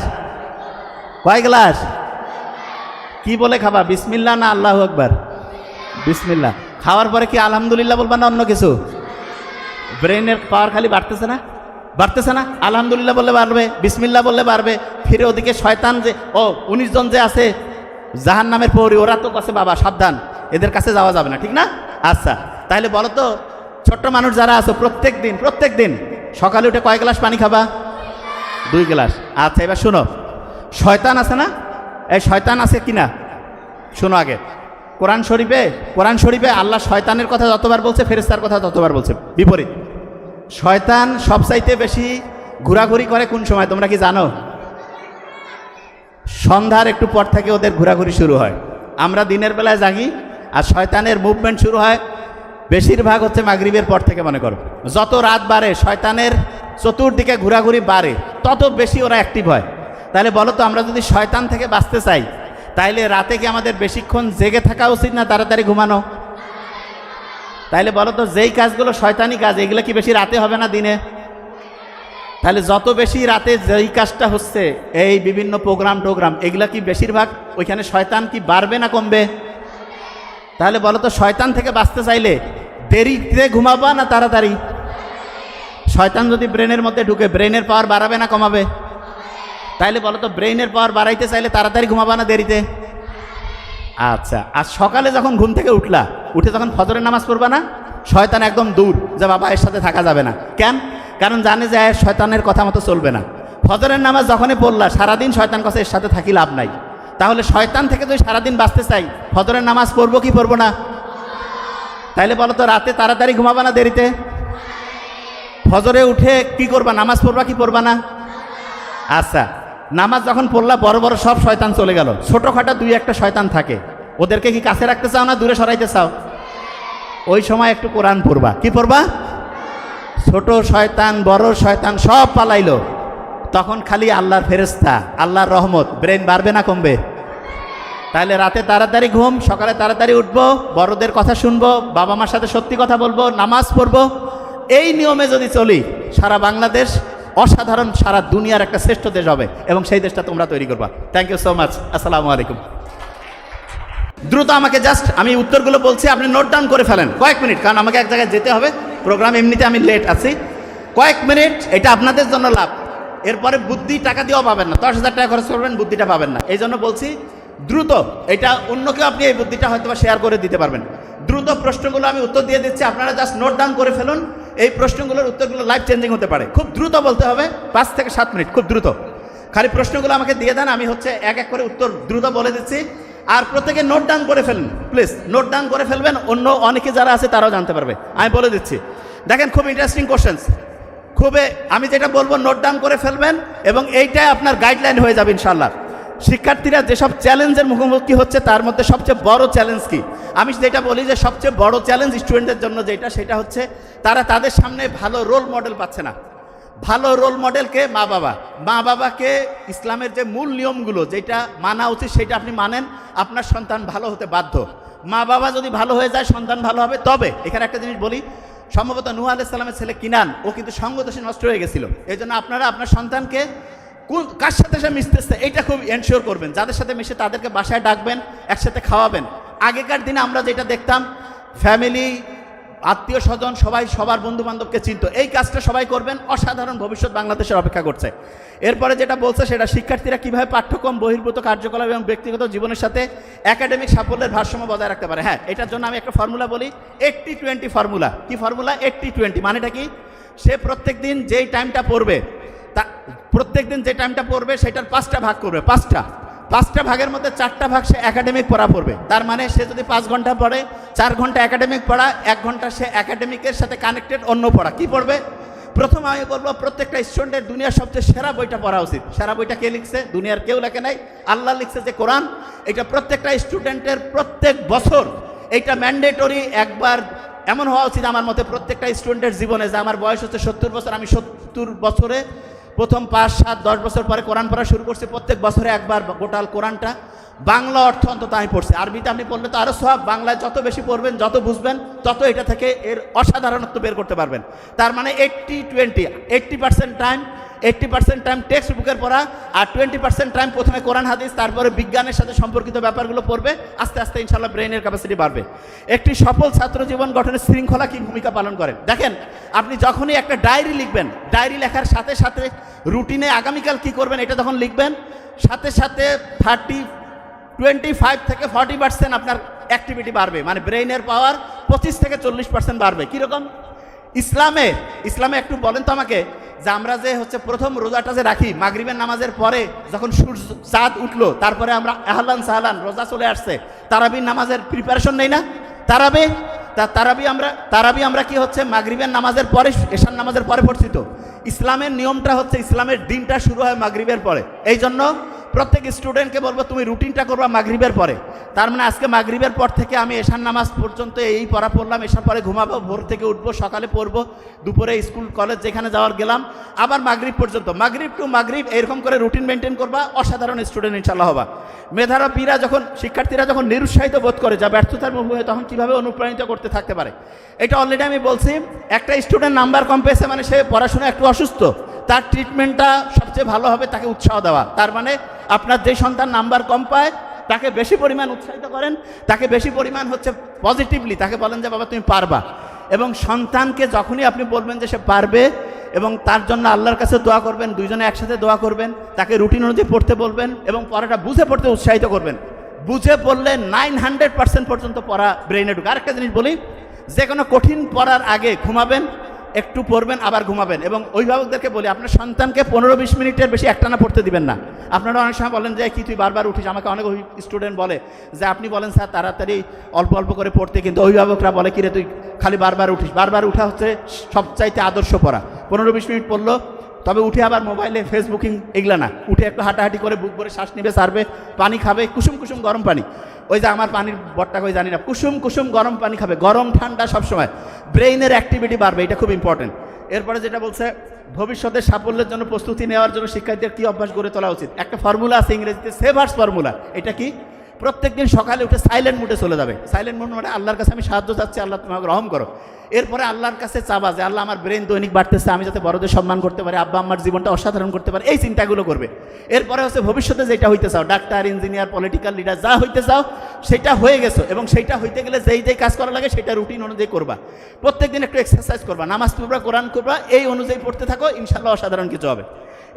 কয় গ্লাস? কি বলে খাবা? বিসমিল্লাহ না আল্লাহু আকবার? বিসমিল্লাহ। খাওয়ার পরে কি আলহামদুলিল্লাহ বলবা না অন্য কিছু? ব্রেইনের পাওয়ার খালি বাড়তেছে না? বাড়তেছে না? আলহামদুলিল্লাহ বললে বাড়বে, বিসমিল্লাহ বললে বাড়বে। ফিরে ওদিকে শয়তান যে 19 জন যে আছে জাহান্নামের পৌরি, ওরা তো কাছে বাবা সাবধান, এদের কাছে যাওয়া যাবে না, ঠিক না? আচ্ছা, তাহলে বলো তো, ছোট্ট মানুষ যারা আছো, প্রত্যেক দিন সকালে উঠে কয় গ্লাস পানি খাবা? 2 গ্লাস। আচ্ছা, এবার শোনো, শয়তান আছে না? এই শয়তান আছে কিনা শোনো আগে। কোরআন শরীফে আল্লাহ শয়তানের কথা যতবার বলছে, ফেরেশতার কথা ততবার বলছে বিপরীত। শয়তান সবচাইতে বেশি ঘোরাঘুরি করে কোন সময় তোমরা কি জানো? সন্ধ্যার একটু পর থেকে ওদের ঘোরাঘুরি শুরু হয়। আমরা দিনের বেলায় জাগি, আর শয়তানের মুভমেন্ট শুরু হয় বেশিরভাগ হচ্ছে মাগরিবের পর থেকে। মনে করো যত রাত বাড়ে শয়তানের চতুর্দিকে ঘোরাঘুরি বাড়ে, তত বেশি ওরা অ্যাক্টিভ হয়। তাহলে বলো তো, আমরা যদি শয়তান থেকে বাঁচতে চাই তাইলে রাতে কি আমাদের বেশিক্ষণ জেগে থাকা উচিত না তাড়াতাড়ি ঘুমানো? তাইলে বলো তো, যেই কাজগুলো শয়তানি কাজ এগুলো কি বেশি রাতে হবে না দিনে? তাহলে যত বেশি রাতে যেই কাজটা হচ্ছে, এই বিভিন্ন প্রোগ্রাম এগুলা কি বেশিরভাগ ওইখানে শয়তান কি বাড়বে না কমবে? তাহলে বলো তো, শয়তান থেকে বাঁচতে চাইলে দেরিতে ঘুমাবা না তাড়াতাড়ি? শয়তান যদি ব্রেনের মধ্যে ঢুকে ব্রেনের পাওয়ার বাড়াবে না কমাবে? তাইলে বলো তো, ব্রেনের পাওয়ার বাড়াইতে চাইলে তাড়াতাড়ি ঘুমাবা না দেরিতে? আচ্ছা, আর সকালে যখন ঘুম থেকে উঠে যখন ফজরের নামাজ পড়বা না, শয়তান একদম দূর, যে বাবা এর সাথে থাকা যাবে না। কেন? কারণ জানে যে শয়তানের কথা মতো চলবে না। ফজরের নামাজ যখনই পড়লা, সারাদিন শয়তান কাছে এর সাথে থাকি লাভ নাই। তাহলে শয়তান থেকে যদি সারাদিন বাঁচতে চাই, ফজরের নামাজ পড়বো কি পড়বো না? তাইলে বলো তো, রাতে তাড়াতাড়ি ঘুমাবা না দেরিতে? ফজরে উঠে কি করবা? নামাজ পড়বা কি পড়বা না? আচ্ছা, নামাজ যখন পড়লা, বড় বড় সব শয়তান চলে গেল, ছোটখাটো দুই একটা শয়তান থাকে, ওদেরকে কি কাছে রাখতে চাও না দূরে সরাইতে চাও? ওই সময় একটু কোরআন পড়বা। কি পড়বা? ছোট শয়তান বড় শয়তান সব পালাইলো, তখন খালি আল্লাহর ফেরেশতা, আল্লাহর রহমত, ব্রেন বাড়বে না কমবে? তাহলে রাতে তাড়াতাড়ি ঘুম, সকালে তাড়াতাড়ি উঠবো, বড়দের কথা শুনবো, বাবা মার সাথে সত্যি কথা বলবো, নামাজ পড়বো। এই নিয়মে যদি চলি, সারা বাংলাদেশ অসাধারণ, সারা দুনিয়ার একটা শ্রেষ্ঠ দেশ হবে, এবং সেই দেশটা তোমরা তৈরি করবা। Thank you so much. আসসালামু আলাইকুম। দ্রুত আমাকে জাস্ট আমি উত্তরগুলো বলছি, আপনি নোট ডাউন করে ফেলেন কয়েক মিনিট, কারণ আমাকে এক জায়গায় যেতে হবে, প্রোগ্রাম এমনিতে আমি লেট আছি। কয়েক মিনিট, এটা আপনাদের জন্য লাভ। এরপরে বুদ্ধি টাকা দিয়েও পাবেন না, 10,000 টাকা খরচ করবেন, বুদ্ধিটা পাবেন না। এই জন্য বলছি দ্রুত, এটা অন্যকেও আপনি এই বুদ্ধিটা হয়তো শেয়ার করে দিতে পারবেন। দ্রুত প্রশ্নগুলো আমি উত্তর দিয়ে দিচ্ছি, আপনারা জাস্ট নোট ডাউন করে ফেলুন। এই প্রশ্নগুলোর উত্তরগুলো লাইফ চেঞ্জিং হতে পারে। খুব দ্রুত বলতে হবে, 5 থেকে 7 মিনিট, খুব দ্রুত। খালি প্রশ্নগুলো আমাকে দিয়ে দেন, আমি হচ্ছে এক এক করে উত্তর দ্রুত বলে দিচ্ছি। আর প্রত্যেকে নোট ডাউন করে ফেলুন, প্লিজ নোট ডাউন করে ফেলবেন, অন্য অনেকে যারা আছে তারাও জানতে পারবে। আমি বলে দিচ্ছি, দেখেন খুব ইন্টারেস্টিং কোশ্চেন্স, খুবই, আমি যেটা বলবো নোট ডাউন করে ফেলবেন, এবং এইটাই আপনার গাইডলাইন হয়ে যাবে ইনশাল্লাহ। শিক্ষার্থীরা যেসব চ্যালেঞ্জের মুখোমুখি হচ্ছে, তার মধ্যে সবচেয়ে বড় চ্যালেঞ্জ কি? আমি যেটা বলি যে সবচেয়ে বড় চ্যালেঞ্জ স্টুডেন্টদের জন্য যেটা, সেটা হচ্ছে তারা তাদের সামনে ভালো রোল মডেল পাচ্ছে না। ভালো রোল মডেলকে মা বাবাকে ইসলামের যে মূল নিয়মগুলো যেটা মানা উচিত সেটা আপনি মানেন, আপনার সন্তান ভালো হতে বাধ্য। মা বাবা যদি ভালো হয়ে যায়, সন্তান ভালো হবে। তবে এখানে একটা জিনিস বলি, সম্ভবত নূহ আলাইহিস সালামের ছেলে কিনান, ও কিন্তু সঙ্গদোষে নষ্ট হয়ে গেছিল। এই জন্য আপনারা আপনার সন্তানকে কার সাথে সে মিশতেছে এটা খুব এনশিওর করবেন। যাদের সাথে মিশে তাদেরকে বাসায় ডাকবেন, একসাথে খাওয়াবেন। আগেকার দিনে আমরা যেটা দেখতাম, ফ্যামিলি, আত্মীয় স্বজন সবাই সবার বন্ধু বান্ধবকে চিনত। এই কাজটা সবাই করবেন, অসাধারণ ভবিষ্যৎ বাংলাদেশের অপেক্ষা করছে। এরপরে যেটা বলছে সেটা, শিক্ষার্থীরা কীভাবে পাঠ্যক্রম বহির্ভূত কার্যকলাপ এবং ব্যক্তিগত জীবনের সাথে একাডেমিক সাফল্যের ভারসাম্য বজায় রাখতে পারে। হ্যাঁ, এটার জন্য আমি একটা ফর্মুলা বলি, 80-20 ফর্মুলা। কি ফর্মুলা? 80-20 মানেটা কি? সে প্রত্যেক দিন যেই টাইমটা পড়বে, সেটার 5টা ভাগ করবে। 5টা ভাগের মধ্যে 4টা ভাগ সে একাডেমিক পড়া পড়বে। তার মানে সে যদি 5 ঘন্টা পড়ে, 4 ঘন্টা একাডেমিক পড়া, 1 ঘন্টা সে একাডেমিকের সাথে কানেক্টেড অন্য পড়া। কি পড়বে? প্রথমে আমি বলবো, প্রত্যেকটা স্টুডেন্টের দুনিয়ার সবচেয়ে সেরা বইটা পড়া উচিত। সেরা বইটা কে লিখছে? দুনিয়ার কেউ লেখে নাই, আল্লাহ লিখছে যে কোরআন। এটা প্রত্যেকটা স্টুডেন্টের প্রত্যেক বছর এইটা ম্যান্ডেটরি একবার এমন হওয়া উচিত আমার মতে প্রত্যেকটা স্টুডেন্টের জীবনে, যে আমার বয়স হচ্ছে 70 বছর, আমি 70 বছরে প্রথম 5, 7, 10 বছর পরে কোরআন পড়া শুরু করছি। প্রত্যেক বছরে একবার গোটাল কোরআনটা বাংলা অর্থ অন্তত আমি পড়ছি। আরবিতে আপনি পড়লে তো আরও সব, বাংলায় যত বেশি পড়বেন, যত বুঝবেন, তত এটা থেকে এর অসাধারণত্ব বের করতে পারবেন। তার মানে 80-20, 80% টাইম টেক্সট বুকের পড়া, আর 20% টাইম প্রথমে কোরআন হাদিস, তারপরে বিজ্ঞানের সাথে সম্পর্কিত ব্যাপারগুলো পড়বে। আস্তে আস্তে ইনশাল্লাহ ব্রেনের ক্যাপাসিটি বাড়বে। একটি সফল ছাত্র জীবন গঠনের শৃঙ্খলা কি ভূমিকা পালন করেন? দেখেন, আপনি যখনই একটা ডায়েরি লিখবেন, ডায়েরি লেখার সাথে সাথে রুটিনে আগামীকাল কি করবেন এটা তখন লিখবেন, সাথে সাথে 25 থেকে 40% আপনার অ্যাক্টিভিটি বাড়বে। মানে ব্রেইনের পাওয়ার 25 থেকে 40% বাড়বে। কীরকম? ইসলামে একটু বলেন তো আমাকে, যে আমরা যে হচ্ছে প্রথম রোজাটা যে রাখি মাগরিবের নামাজের পরে, যখন সূর্য চাঁদ উঠলো, তারপরে আমরা আহলান সাহলান রোজা চলে আসছে, তারাবির নামাজের প্রিপারেশন নেই না? তারাবি আমরা কি হচ্ছে মাগরিবের নামাজের পরে, এশার নামাজের পরে পড়ছি। তো ইসলামের নিয়মটা হচ্ছে, ইসলামের দিনটা শুরু হয় মাগরিবের পরে। এই জন্য প্রত্যেক স্টুডেন্টকে বলবো তুমি রুটিনটা করবা মাগরিবের পরে। তার মানে আজকে মাগরিবের পর থেকে আমি এশার নামাজ পর্যন্ত এই পড়া পড়লাম, এশার পরে ঘুমাবো, ভোর থেকে উঠবো, সকালে পড়বো, দুপুরে স্কুল কলেজ যেখানে যাওয়ার গেলাম, আবার মাগরিব পর্যন্ত, মাগরিব টু মাগরিব এরকম করে রুটিন মেনটেন করবা। অসাধারণ স্টুডেন্ট ইনশাল্লাহ হবা। মেধাবীরা যখন, শিক্ষার্থীরা যখন নিরুৎসাহিত বোধ করে, যা ব্যর্থতার মুখ হয়ে, তখন কীভাবে অনুপ্রাণিত করতে থাকতে পারে। এটা অলরেডি আমি বলছি। একটা স্টুডেন্ট নাম্বার কম পেয়েছে মানে সে পড়াশোনা একটু অসুস্থ, তার ট্রিটমেন্টটা সবচেয়ে ভালো হবে তাকে উৎসাহ দেওয়া। তার মানে আপনার যে সন্তান নাম্বার কম পায় তাকে বেশি পরিমাণ উৎসাহিত করেন, তাকে বেশি পরিমাণ হচ্ছে পজিটিভলি তাকে বলেন যে বাবা তুমি পারবা। এবং সন্তানকে যখনই আপনি বলবেন যে সে পারবে এবং তার জন্য আল্লাহর কাছে দোয়া করবেন, দুইজনে একসাথে দোয়া করবেন, তাকে রুটিন অনুযায়ী পড়তে বলবেন এবং পড়াটা বুঝে পড়তে উৎসাহিত করবেন। বুঝে পড়লে 900% পর্যন্ত পড়া ব্রেইনে ঢুকে। আরেকটা জিনিস বলি, যে কোনো কঠিন পড়ার আগে ঘুমাবেন, একটু পড়বেন আবার ঘুমাবেন। এবং অভিভাবকদেরকে বলি আপনার সন্তানকে 15-20 মিনিটের বেশি একটানা পড়তে দিবেন না। আপনারা অনেক সময় বলেন যে কি তুই বারবার উঠিস, আমাকে অনেক স্টুডেন্ট বলে যে আপনি বলেন স্যার তাড়াতাড়ি অল্প অল্প করে পড়তে, কিন্তু অভিভাবকরা বলে কিরে তুই খালি বারবার উঠিস। বারবার উঠা হচ্ছে সবচাইতে আদর্শ পড়া। 15-20 মিনিট পড়লো, তবে উঠে আবার মোবাইলে ফেসবুকিং এগুলা না, উঠে একটু হাঁটাহাঁটি করে বুক ভরে শ্বাস নেবে, সারবে, পানি খাবে, কুসুম কুসুম গরম পানি। ওই যে আমার পানির বটটা কই জানি না, কুসুম কুসুম গরম পানি খাবে, গরম ঠান্ডা সবসময়, ব্রেইনের অ্যাক্টিভিটি বাড়বে, এটা খুব ইম্পর্টেন্ট। এরপরে যেটা বলছে ভবিষ্যতের সাফল্যের জন্য প্রস্তুতি নেওয়ার জন্য শিক্ষার্থীদের কী অভ্যাস গড়ে তোলা উচিত। একটা ফর্মুলা আছে ইংরেজিতে, সেভার্স ফর্মুলা। এটা কি? প্রত্যেকদিন সকালে উঠে সাইলেন্ট মুডে চলে যাবে। সাইলেন্ট মুড মানে আল্লাহর কাছে আমি সাহায্য চাচ্ছি, আল্লাহ তোমাকে রহম করো। এরপরে আল্লাহর কাছে চাবা যে আল্লাহ আমার ব্রেন দৈনিক বাড়তেছে, আমি যাতে বড়দের সম্মান করতে পারি, আব্বা আমার জীবনটা অসাধারণ করতে পারে, এই চিন্তাগুলো করবে। এরপরে হচ্ছে ভবিষ্যতে যেটা হইতে চাও, ডাক্তার, ইঞ্জিনিয়ার, পলিটিক্যাল লিডার, যা হইতে চাও সেটা হয়ে গেছো, এবং সেইটা হইতে গেলে যেই কাজ করা লাগে সেটা রুটিন অনুযায়ী করবা। প্রত্যেকদিন একটু এক্সারসাইজ করবা, নামাজ পড়বা, কোরআন করবা, এই অনুযায়ী পড়তে থাকো, ইনশাল্লাহ অসাধারণ কিছু হবে।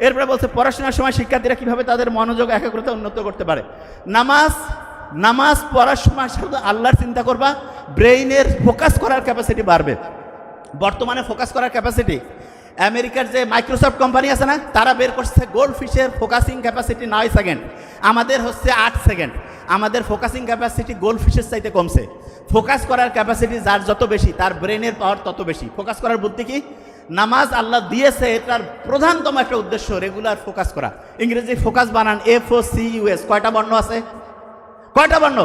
এরপরে বলছে পড়াশোনার সময় শিক্ষার্থীরা কীভাবে তাদের মনোযোগ একাগ্রতা উন্নত করতে পারে। নামাজ পড়ার সময় শুধু আল্লাহর চিন্তা করবা, ব্রেইনের ফোকাস করার ক্যাপাসিটি বাড়বে। বর্তমানে ফোকাস করার ক্যাপাসিটি, আমেরিকার যে মাইক্রোসফট কোম্পানি আছে না, তারা বের করছে গোল্ড ফিশের ফোকাসিং ক্যাপাসিটি 9 সেকেন্ড, আমাদের হচ্ছে 8 সেকেন্ড। আমাদের ফোকাসিং ক্যাপাসিটি গোল্ড ফিশের চাইতে কমছে। ফোকাস করার ক্যাপাসিটি যার যত বেশি, তার ব্রেনের পাওয়ার তত বেশি। ফোকাস করার বুদ্ধি কি? নামাজ আল্লাহ দিয়েছে, এটার প্রধানতম একটা উদ্দেশ্য রেগুলার ফোকাস করা। ইংরেজি ফোকাস বানান FOCUS। কয়টা বর্ণ আছে? কয়টা বর্ণ?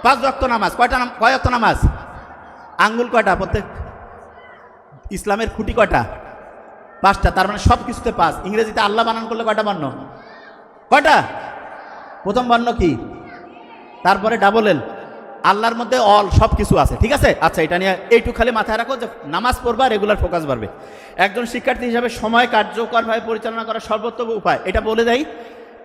5 ওয়াক্ত নামাজ। কয় ওয়াক্ত নামাজ? আঙ্গুল কয়টা প্রত্যেক? ইসলামের খুঁটি কয়টা? 5টা। তার মানে সব কিছুতে 5। ইংরেজিতে আল্লাহ বানান করলে কয়টা বর্ণ? কয়টা? প্রথম বর্ণ কি? তারপরে ডাবল এল। আল্লাহর মধ্যে অল, সব কিছু আছে, ঠিক আছে? আচ্ছা, এটা নিয়ে এইটুকু খালি মাথায় রাখো যে নামাজ পড়বা, রেগুলার ফোকাস বাড়বে। একজন শিক্ষার্থী হিসাবে সময় কার্যকরভাবে পরিচালনা করার সর্বোত্তম উপায়, এটা বলে দেয়।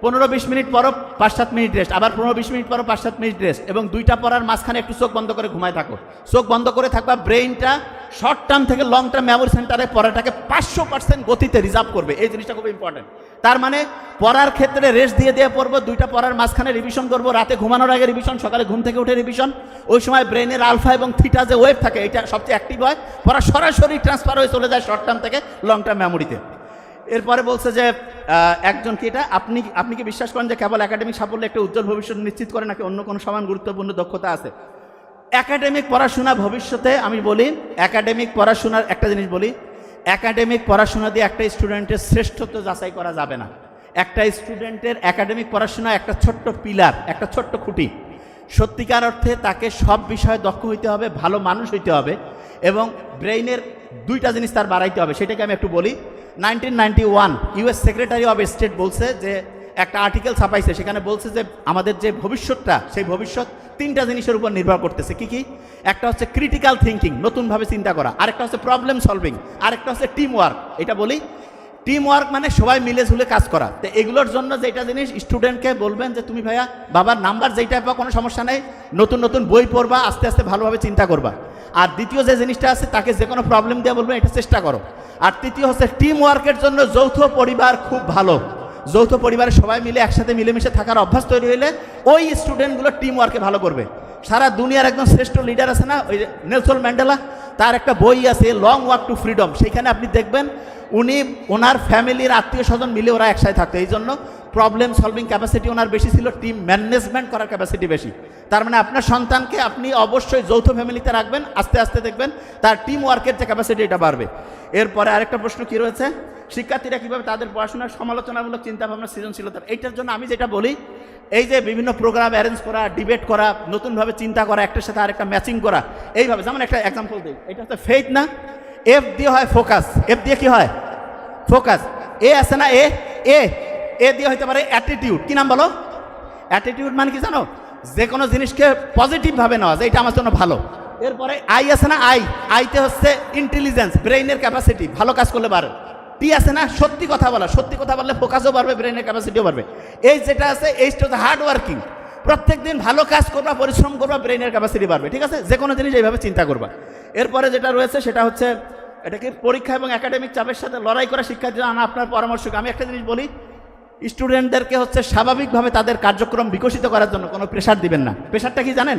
15-20 মিনিট পরও 5-7 মিনিট রেস্ট, আবার 15-20 মিনিট পরও 5-7 মিনিট রেস্ট, এবং 2টা পড়ার মাঝখানে একটু চোখ বন্ধ করে ঘুমায় থাকো। চোখ বন্ধ করে থাকবা, ব্রেইনটা শর্ট টার্ম থেকে লং টার্ম মেমোরি সেন্টারে পড়াটাকে 500% গতিতে রিজার্ভ করবে। এই জিনিসটা খুব ইম্পর্টেন্ট। তার মানে পড়ার ক্ষেত্রে রেস্ট দিয়ে পড়বো, 2টা পড়ার মাঝখানে রিভিশন করবো, রাতে ঘুমানোর আগে রিভিশন, সকালে ঘুম থেকে উঠে রিভিশন। ওই সময় ব্রেনের আলফা এবং থিটা যে ওয়েভ থাকে, এটা সবচেয়ে অ্যাক্টিভ হয়, পড়া সরাসরি ট্রান্সফার হয়ে চলে যায় শর্ট টার্ম থেকে লং টার্ম মেমোরিতে। এরপরে বলছে যে একজন কি, এটা আপনি কি বিশ্বাস করেন যে কেবল একাডেমিক সাফল্য একটা উজ্জ্বল ভবিষ্যৎ নিশ্চিত করে, নাকি অন্য কোনো সমান গুরুত্বপূর্ণ দক্ষতা আছে? একাডেমিক পড়াশোনা ভবিষ্যতে, আমি বলি একাডেমিক পড়াশোনার একটা জিনিস বলি, একাডেমিক পড়াশোনা দিয়ে একটা স্টুডেন্টের শ্রেষ্ঠত্ব যাচাই করা যাবে না। একটা স্টুডেন্টের একাডেমিক পড়াশোনা একটা ছোট্ট পিলার, একটা ছোট্ট খুঁটি। সত্যিকার অর্থে তাকে সব বিষয়ে দক্ষ হইতে হবে, ভালো মানুষ হইতে হবে, এবং ব্রেইনের 2টা জিনিস তার বাড়াইতে হবে। সেটাকে আমি একটু বলি। 1991 US সেক্রেটারি অফ স্টেট বলছে যে, একটা আর্টিকেল ছাপাইছে, সেখানে বলছে যে আমাদের যে ভবিষ্যৎটা, সেই ভবিষ্যৎ 3টা জিনিসের উপর নির্ভর করতেছে। কি কি? একটা হচ্ছে ক্রিটিক্যাল থিঙ্কিং, নতুনভাবে চিন্তা করা, আরেকটা হচ্ছে প্রবলেম সলভিং, আরেকটা হচ্ছে টিম ওয়ার্ক। এটা বলি টিম ওয়ার্ক মানে সবাই মিলে ঝুলে কাজ করা। তো এগুলোর জন্য যেটা জিনিস স্টুডেন্টকে বলবেন যে তুমি ভাইয়া বাবার নাম্বার যেইটা পাও কোনো সমস্যা নেই, নতুন নতুন বই পড়বা, আস্তে আস্তে ভালোভাবে চিন্তা করবা। আর দ্বিতীয় যে জিনিসটা আছে, তাকে যে কোনো প্রবলেম দিয়ে বলবেন এটা চেষ্টা করো। আর তৃতীয় হচ্ছে টিম ওয়ার্কের জন্য যৌথ পরিবার খুব ভালো। যৌথ পরিবারে সবাই মিলে একসাথে মিলেমিশে থাকার অভ্যাস তৈরি হইলে ওই স্টুডেন্টগুলো টিম ওয়ার্কে ভালো করবে। সারা দুনিয়ার একজন শ্রেষ্ঠ লিডার আছে না, ওই নেলসন ম্যান্ডেলা, তার একটা বই আছে লং ওয়াক টু ফ্রিডম। সেইখানে আপনি দেখবেন উনি ওনার ফ্যামিলির আত্মীয় স্বজন মিলে ওরা একসাথে থাকতো, এই জন্য প্রবলেম সলভিং ক্যাপাসিটি ওনার বেশি ছিল, টিম ম্যানেজমেন্ট করার ক্যাপাসিটি বেশি। তার মানে আপনার সন্তানকে আপনি অবশ্যই যৌথ ফ্যামিলিতে রাখবেন, আস্তে আস্তে দেখবেন তার টিম ওয়ার্কের যে ক্যাপাসিটি এটা বাড়বে। এরপরে আরেকটা প্রশ্ন কী রয়েছে, শিক্ষার্থীরা কীভাবে তাদের পড়াশোনার সমালোচনামূলক চিন্তাভাবনা সৃজনশীলতা, এইটার জন্য আমি যেটা বলি, এই যে বিভিন্ন প্রোগ্রাম অ্যারেঞ্জ করা, ডিবেট করা, নতুনভাবে চিন্তা করা, একটার সাথে আরেকটা ম্যাচিং করা, এইভাবে। যেমন একটা এক্সাম্পল দিই, এটা হচ্ছে ফেইথ না, এফ দিয়ে হয় ফোকাস, এফ দিয়ে কি হয় ফোকাস, এ আছে না এ এ এ দিয়ে হইতে পারে অ্যাটিটিউড, কি নাম বলো, অ্যাটিটিউড মানে কি জানো, যে কোনো জিনিসকে পজিটিভভাবে নেওয়া যায়, এটা আমার জন্য ভালো। এরপরে আই আছে না আই, আইতে হচ্ছে ইন্টেলিজেন্স, ব্রেইনের ক্যাপাসিটি, ভালো কাজ করলে বাড়ে। টি আছে না সত্যি কথা বলা, সত্যি কথা বললে ফোকাসও বাড়বে, ব্রেইনের ক্যাপাসিটিও বাড়বে। এই যেটা আছে এইটা হচ্ছে হার্ড ওয়ার্কিং, প্রত্যেক দিন ভালো কাজ করবা, পরিশ্রম করবা, ব্রেইনের ক্যাপাসিটি বাড়বে, ঠিক আছে, যে কোনো জিনিস এইভাবে চিন্তা করবা। এরপরে যেটা রয়েছে সেটা হচ্ছে এটাকে পরীক্ষা এবং একাডেমিক চাপের সাথে লড়াই করা শিক্ষার্থী আনা আপনার পরামর্শ। আমি একটা জিনিস বলি, স্টুডেন্টদেরকে হচ্ছে স্বাভাবিকভাবে তাদের কার্যক্রম বিকশিত করার জন্য কোনো প্রেশার দিবেন না। প্রেশারটা কি জানেন,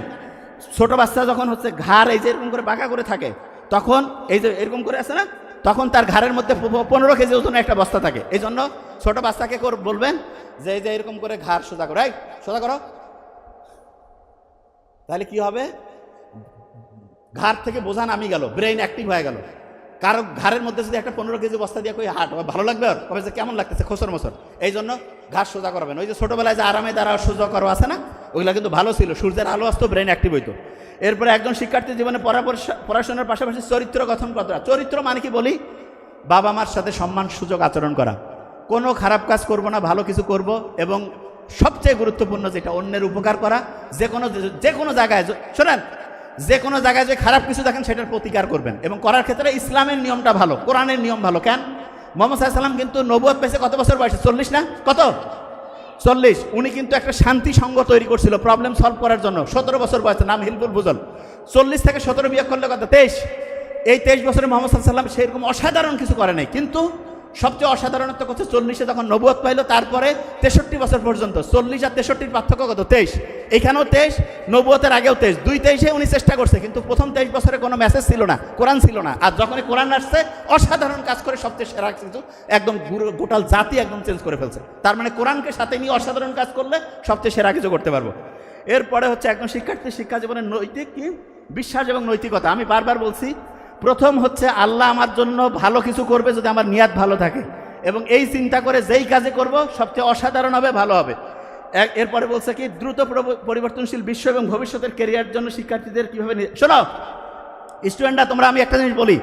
ছোট বাচ্চা যখন হচ্ছে ঘাড় এই যে এরকম করে বাঁকা করে থাকে, তখন এই যে এরকম করে আছে না, তখন তার ঘাড়ের মধ্যে 15 কেজি ওজনের একটা বস্তা থাকে। এই জন্য ছোট বাচ্চাকে বলবেন যে এই যে এরকম করে ঘাড় সোজা করো, এই সোজা করো, তাহলে কি হবে, ঘাড় থেকে বোঝা নামি গেল, ব্রেইন অ্যাক্টিভ হয়ে গেল। কারো ঘাড়ের মধ্যে যদি একটা 15 কেজি বস্তা দিয়ে কই হাট, ভালো লাগবে, আর কবে যে কেমন লাগতেছে খোসর মসর, এই জন্য ঘাড় সোজা করবেন। ওই যে ছোটোবেলায় যে আরামে দ্বারা সোজা করো আছে না, ওইগুলো কিন্তু ভালো ছিল, সূর্যের আলো আসতো, ব্রেন অ্যাক্টিভ হইতো। এরপরে একজন শিক্ষার্থী জীবনে পড়াশোনার পাশাপাশি চরিত্র গঠন করা। চরিত্র মানে কি বলি, বাবা মার সাথে সম্মান সুযোগ আচরণ করা, কোনো খারাপ কাজ করব না, ভালো কিছু করব, এবং সবচেয়ে গুরুত্বপূর্ণ যেটা অন্যের উপকার করা। যে কোনো জায়গায় শোনেন, যে কোনো জায়গায় যে খারাপ কিছু দেখেন সেটার প্রতিকার করবেন, এবং করার ক্ষেত্রে ইসলামের নিয়মটা ভালো, কোরআনের নিয়ম ভালো। কেন, মুহাম্মদ সাল্লাল্লাহু আলাইহি ওয়াসাল্লাম কিন্তু নবুয়ত পেয়েছে কত বছর বয়সে, 40 না, কত 40। উনি কিন্তু একটা শান্তি সংঘ তৈরি করছিল প্রবলেম সলভ করার জন্য, 17 বছর বয়সে, নাম হিলফুল বুজল। 40 থেকে 17 বিয়োগ করলে কত, 23। এই 23 বছরে মুহাম্মদ সাল্লাল্লাহু আলাইহি ওয়াসাল্লাম সেরকম অসাধারণ কিছু করে নাই, কিন্তু সবচেয়ে অসাধারণত্ব করছে 40-এ যখন নবুয়ত পাইলো, তারপরে 63 বছর পর্যন্ত, 40 আর 63 পার্থক্য কত, 23। এখানেও 23, নবুয়তের আগেও 23, 23-এ উনি চেষ্টা করছে, কিন্তু প্রথম 23 বছরে কোনো মেসেজ ছিল না, কোরআন ছিল না। আর যখনই কোরআন আসছে, অসাধারণ কাজ করে সবচেয়ে সেরা কিছু, একদম গোটাল জাতি একদম চেঞ্জ করে ফেলছে। তার মানে কোরআনকে সাথে নিয়ে অসাধারণ কাজ করলে সবচেয়ে সেরা কিছু করতে পারবো। এরপরে হচ্ছে একজন শিক্ষার্থীর শিক্ষা জীবনের নৈতিক কি, বিশ্বাস এবং নৈতিকতা। আমি বারবার বলছি, প্রথম হচ্ছে আল্লাহ আমার জন্য ভালো কিছু করবে যদি আমার নিয়াত ভালো থাকে, এবং এই চিন্তা করে যেই কাজে করব সবচেয়ে অসাধারণ হবে, ভালো হবে। এরপরে বলছে কি, দ্রুত পরিবর্তনশীল বিশ্ব এবং ভবিষ্যতের ক্যারিয়ার জন্য শিক্ষার্থীদের কীভাবে, শোনো স্টুডেন্টরা, তোমরা, আমি একটা জিনিস বলি,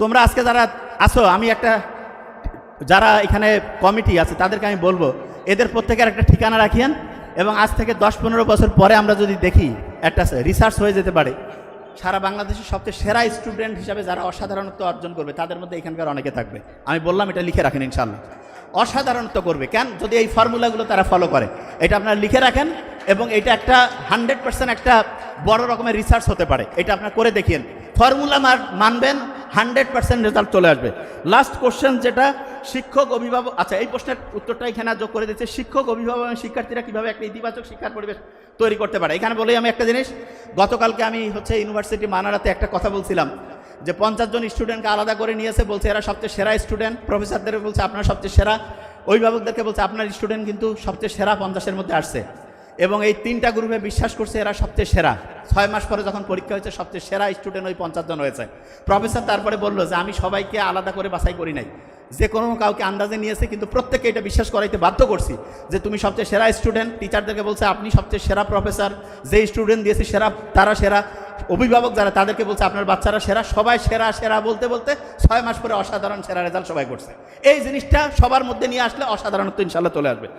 তোমরা আজকে যারা আসো, আমি একটা, যারা এখানে কমিটি আছে তাদেরকে আমি বলবো, এদের প্রত্যেকের একটা ঠিকানা রাখিয়েন, এবং আজ থেকে 10-15 বছর পরে আমরা যদি দেখি, একটা রিসার্চ হয়ে যেতে পারে, সারা বাংলাদেশের সবচেয়ে সেরা স্টুডেন্ট হিসাবে যারা অসাধারণত্ব অর্জন করবে, তাদের মধ্যে এখানকার অনেকে থাকবে। আমি বললাম, এটা লিখে রাখেন, ইনশাল্লাহ অসাধারণত্ব করবে। কেন, যদি এই ফর্মুলাগুলো তারা ফলো করে, এটা আপনারা লিখে রাখেন, এবং এটা একটা 100% একটা বড় রকমের রিসার্চ হতে পারে, এটা আপনারা করে দেখিয়েন। ফর্মুলা মানবেন, 100% রেজাল্ট চলে আসবে। লাস্ট কোশ্চেন যেটা, শিক্ষক অভিভাবক, আচ্ছা এই প্রশ্নের উত্তরটা এখানে যোগ করে দিচ্ছে, শিক্ষক অভিভাবক এবং শিক্ষার্থীরা কীভাবে একটা ইতিবাচক শিক্ষার পরিবেশ তৈরি করতে পারে। এখানে বলি আমি একটা জিনিস, গতকালকে আমি হচ্ছে ইউনিভার্সিটি মানারাতে একটা কথা বলছিলাম, যে 50 জন স্টুডেন্টকে আলাদা করে নিয়েছে, বলছে এরা সবচেয়ে সেরা স্টুডেন্ট, প্রফেসরদের বলছে আপনারা সবচেয়ে সেরা, অভিভাবকদেরকে বলছে আপনার স্টুডেন্ট কিন্তু সবচেয়ে সেরা 50-এর মধ্যে আসছে, এবং এই 3টা গ্রুপে বিশ্বাস করছে এরা সবচেয়ে সেরা। 6 মাস পরে যখন পরীক্ষা হয়েছে, সবচেয়ে সেরা স্টুডেন্ট ওই 50 জন হয়েছে। প্রফেসর তারপরে বললো যে আমি সবাইকে আলাদা করে বাছাই করি নাই, যে কোনো কাউকে আন্দাজে নিয়েছে, কিন্তু প্রত্যেককে এটা বিশ্বাস করাইতে বাধ্য করছি যে তুমি সবচেয়ে সেরা স্টুডেন্ট। টিচারদেরকে বলছে আপনি সবচেয়ে সেরা প্রফেসর, যে স্টুডেন্ট দিয়েছে সেরা তারা সেরা, অভিভাবক যারা তাদেরকে বলছে আপনার বাচ্চারা সেরা, সবাই সেরা সেরা বলতে বলতে 6 মাস পরে অসাধারণ সেরা রেজাল্ট সবাই করছে। এই জিনিসটা সবার মধ্যে নিয়ে আসলে অসাধারণত্ব ইনশাল্লাহ চলে আসবে।